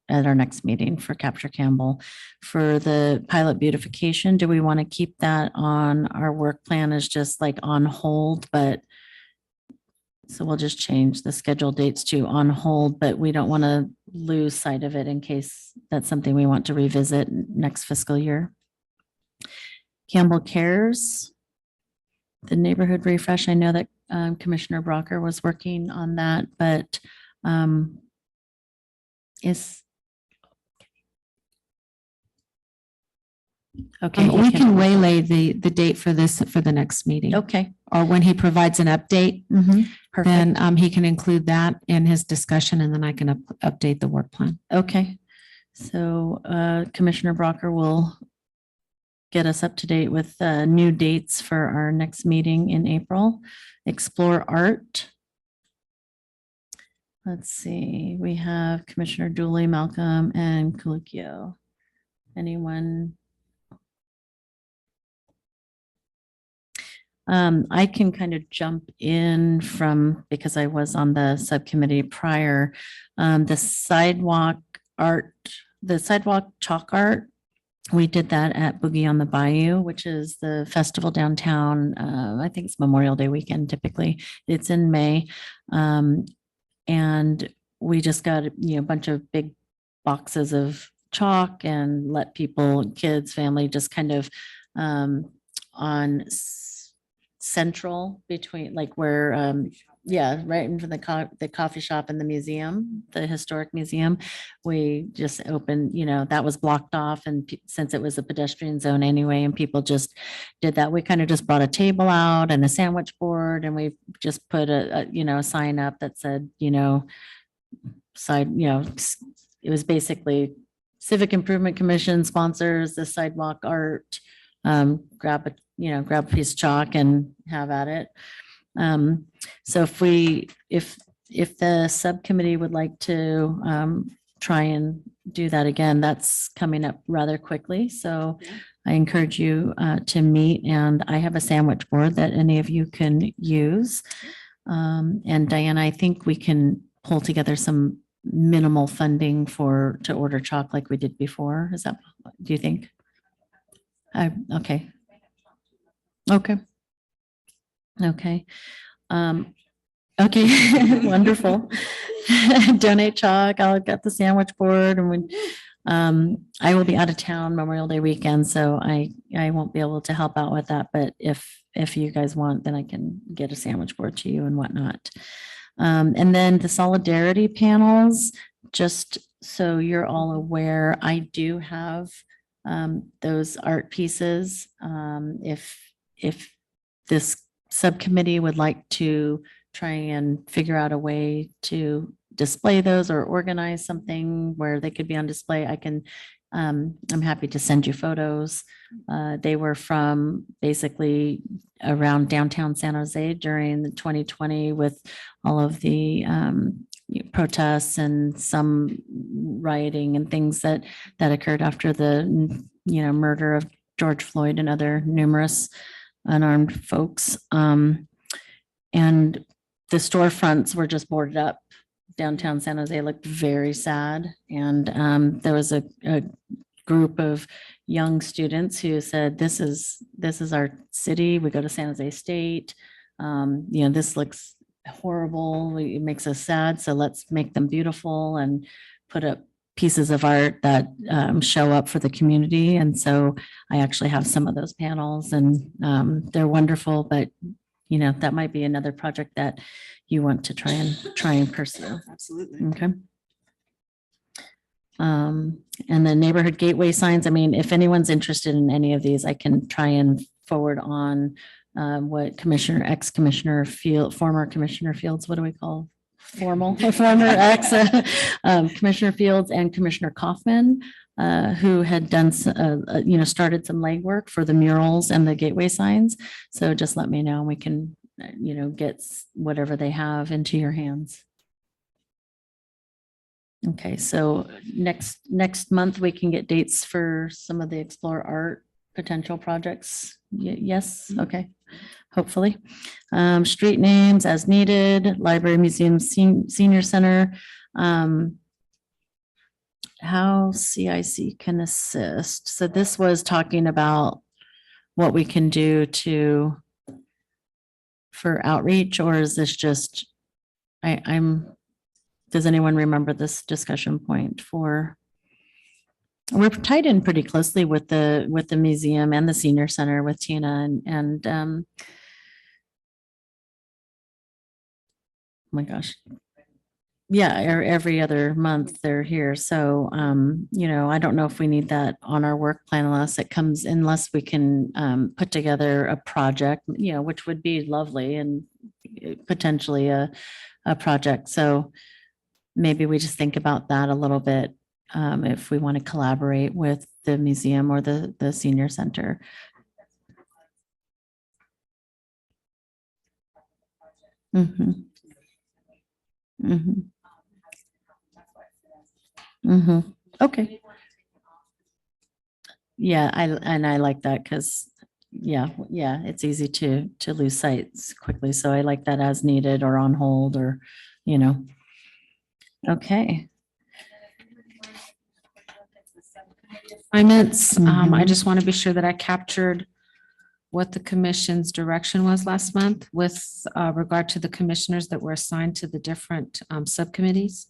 at our next meeting for Capture Campbell. For the pilot beautification, do we want to keep that on our work plan as just like on hold, but so we'll just change the scheduled dates to on hold, but we don't want to lose sight of it in case that's something we want to revisit next fiscal year. Campbell Cares, the neighborhood refresh. I know that Commissioner Brocker was working on that, but is okay. We can waylay the date for this for the next meeting. Okay. Or when he provides an update, Perfect. then he can include that in his discussion and then I can update the work plan. Okay. So Commissioner Brocker will get us up to date with new dates for our next meeting in April. Explore Art. Let's see, we have Commissioner Dooley, Malcolm, and Colicchio. Anyone? I can kind of jump in because I was on the subcommittee prior. The sidewalk chalk art. We did that at Boogie on the Bayou, which is the festival downtown. I think it's Memorial Day weekend typically. It's in May. And we just got, a bunch of big boxes of chalk and let people, kids, family, just kind of on central between like where, right in front of the coffee shop and the museum, the historic museum. We just opened, that was blocked off. And since it was a pedestrian zone anyway, and people just did that, we kind of just brought a table out and a sandwich board and we just put a sign up that said, it was basically Civic Improvement Commission sponsors the sidewalk art. Grab a piece of chalk and have at it. So if the subcommittee would like to try and do that again, that's coming up rather quickly. So I encourage you to meet, and I have a sandwich board that any of you can use. And Diana, I think we can pull together some minimal funding to order chalk like we did before. Do you think? Okay. Okay. Okay. Okay, wonderful. Donate chalk. I'll get the sandwich board and I will be out of town Memorial Day weekend, so I won't be able to help out with that. But if you guys want, then I can get a sandwich board to you and whatnot. And then the solidarity panels, just so you're all aware, I do have those art pieces. If this subcommittee would like to try and figure out a way to display those or organize something where they could be on display, I'm happy to send you photos. They were from basically around downtown San Jose during the 2020 with all of the protests and some rioting and things that occurred after the murder of George Floyd and other numerous unarmed folks. And the storefronts were just boarded up. Downtown San Jose looked very sad. And there was a group of young students who said, this is our city. We go to San Jose State. This looks horrible. It makes us sad. So let's make them beautiful and put up pieces of art that show up for the community. And so I actually have some of those panels and they're wonderful, but that might be another project that you want to try and pursue. Absolutely. Okay. And the neighborhood gateway signs, if anyone's interested in any of these, I can try and forward on what Commissioner, ex-Commissioner Field, former Commissioner Fields, what do we call? Formal, former ex, Commissioner Fields and Commissioner Kaufman, who had done, started some legwork for the murals and the gateway signs. So just let me know, and we can, get whatever they have into your hands. Okay, so next month, we can get dates for some of the Explore Art potential projects. Yes, okay, hopefully. Street names as needed, library, museum, senior center. How CIC can assist. So this was talking about what we can do for outreach, or is this just, does anyone remember this discussion point for? We're tied in pretty closely with the museum and the senior center with Tina and oh my gosh. Yeah, every other month they're here. So, I don't know if we need that on our work plan unless we can put together a project, which would be lovely and potentially a project. So maybe we just think about that a little bit if we want to collaborate with the museum or the senior center. Mm-hmm. Mm-hmm. Mm-hmm. Okay. Yeah, I like that because it's easy to lose sights quickly. So I like that as needed or on hold or, okay. Assignments, I Mhm. just want to be sure that I captured what the commission's direction was last month with regard to the commissioners that were assigned to the different subcommittees.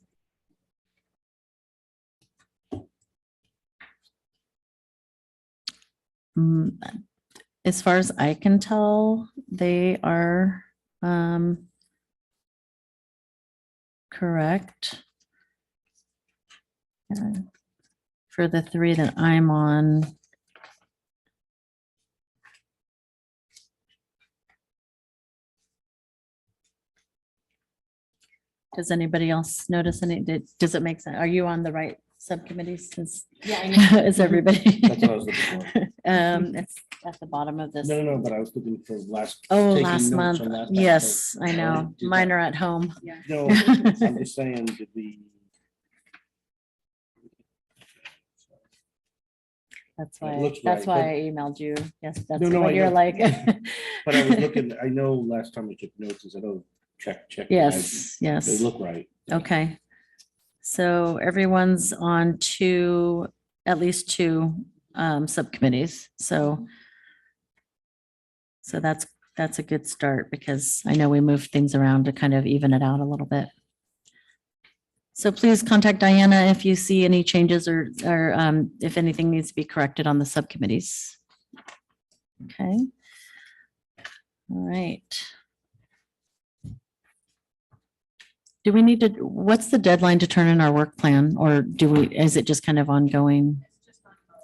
As far as I can tell, they are correct. For the three that I'm on. Does anybody else notice does it make sense? Are you on the right subcommittees? Is everybody? That's what I was looking for. It's at the bottom of this. No, but I was looking for last. Oh, taking last notes month. on last time, Yes, so I know. already did Mine that. are at home. No, I'm just saying, did we? That's It why, looks that's right, why but- I emailed you. Yes, that's No, what I you're know. like. But I was looking, I know last time I took notes, I said, oh, check. and I- Yes, They yes. look right. Okay. So everyone's on at least two subcommittees. So that's a good start because I know we moved things around to kind of even it out a little bit. So please contact Diana if you see any changes or if anything needs to be corrected on the subcommittees. Okay. All right. Do we need to, what's the deadline to turn in our work plan or is it just kind of ongoing?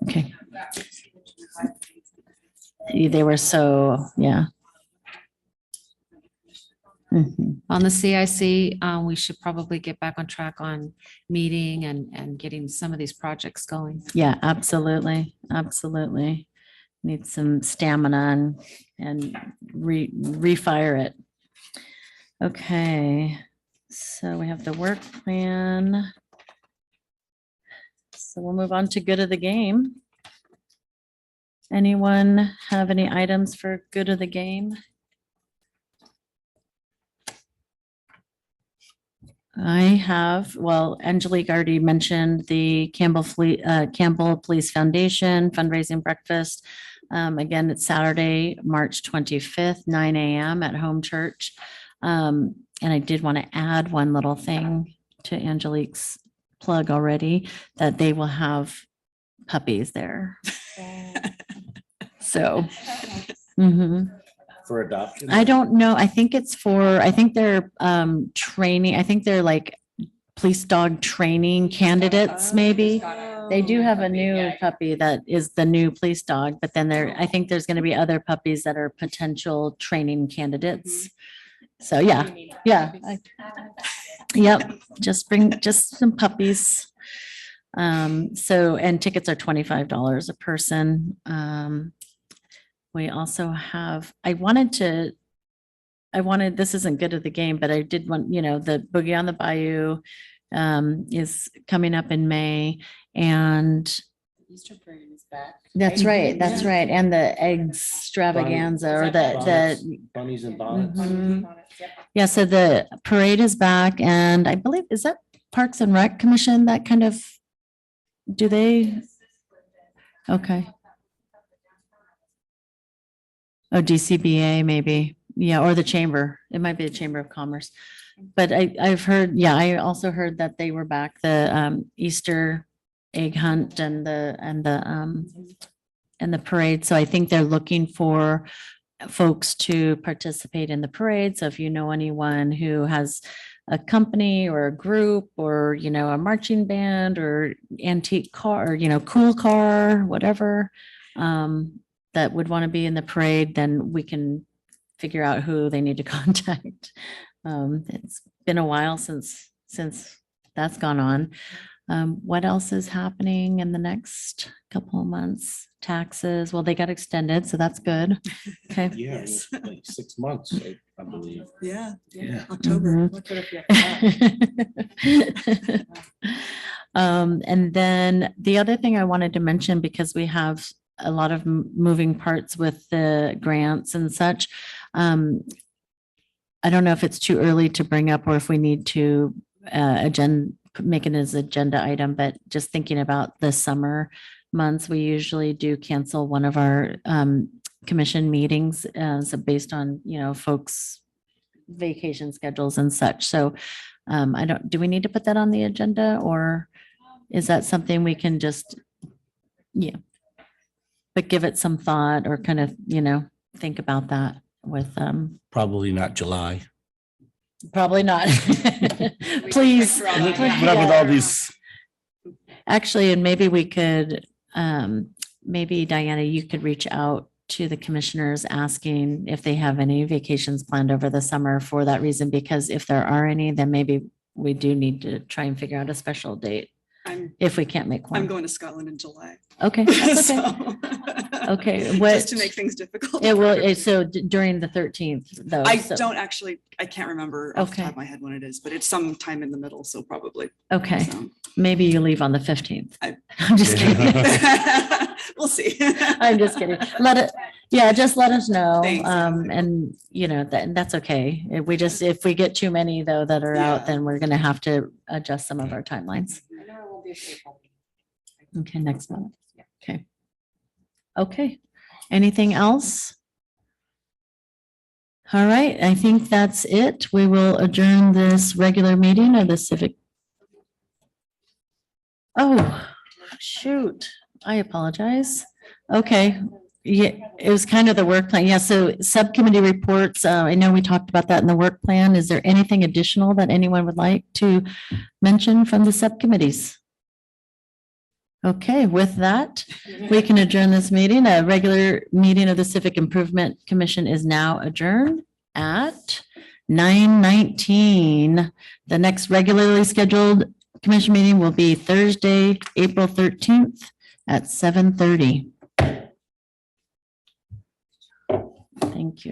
Okay. They were so, yeah. Mhm. On the CIC, we should probably get back on track on meeting and getting some of these projects going. Yeah, absolutely. Absolutely. Need some stamina and refire it. Okay. So we have the work plan. So we'll move on to good of the game. Anyone have any items for good of the game? I have, well, Angelique already mentioned the Campbell Police Foundation fundraising breakfast. Again, it's Saturday, March 25th, 9 a.m. at Home Church. And I did want to add one little thing to Angelique's plug already, that they will have puppies there. So. Mhm. For adoption? I don't know. I think they're training. I think they're like police dog training candidates, maybe. They do have a puppy, new yeah. puppy that is the new police dog, but then I think there's gonna be other puppies that are potential training candidates. So, yeah, yeah. Yep, just bring just some puppies. So, and tickets are $25 a person. We also have, this isn't good at the game, but I did want, the Boogie on the Bayou is coming up in May, and Easter parade is back. that's right. And the extravaganza or the Bunnies and bonnets. Mhm. Yeah, so the parade is back, and I believe, is that Parks and Rec Commission that kind of, do they? Okay. Oh, DCBA maybe, yeah, or the Chamber. It might be the Chamber of Commerce. But I've heard, I also heard that they were back, the Easter egg hunt and the parade. So I think they're looking for folks to participate in the parade. So if you know anyone who has a company or a group or, a marching band or antique car, or, cool car, whatever, that would want to be in the parade, then we can figure out who they need to contact. It's been a while since that's gone on. What else is happening in the next couple of months? Taxes, well, they got extended, so that's good. Okay. Yeah, it's like 6 months, I believe. Yeah, Yeah. October. Mhm. And then the other thing I wanted to mention, because we have a lot of moving parts with the grants and such. I don't know if it's too early to bring up or if we need to make it as agenda item, but just thinking about the summer months, we usually do cancel one of our commission meetings, so based on, folks' vacation schedules and such. So do we need to put that on the agenda, or is that something we can just, but give it some thought or kind of, think about that with, Probably not July. probably not. Please. With all these, Actually, and maybe we could, maybe Diana, you could reach out to the commissioners asking if they have any vacations planned over the summer for that reason, because if there are any, then maybe we do need to try and figure out a special date if we can't make one. I'm going to Scotland in July. Okay, that's okay. So- Okay, Just to make things difficult. It will, so during the 13th though. I so- don't actually, I can't remember off the Okay. top of my head when it is, but it's sometime in the middle, so probably. Okay, So, maybe you leave on the 15th. I- I'm just kidding. We'll see. I'm just kidding. Just let us know. Thanks. And that's okay. If we get too many though that are out, Yeah. then we're gonna have to adjust some of our timelines. Okay, next month. Okay. Okay. Anything else? All right, I think that's it. We will adjourn this regular meeting of the Civic. Oh, shoot. I apologize. Okay. Yeah, it was kind of the work plan. Yeah, so subcommittee reports, I know we talked about that in the work plan. Is there anything additional that anyone would like to mention from the subcommittees? Okay, with that, we can adjourn this meeting. A regular meeting of the Civic Improvement Commission is now adjourned at 9:19. The next regularly scheduled commission meeting will be Thursday, April 13th at 7:30. Thank you.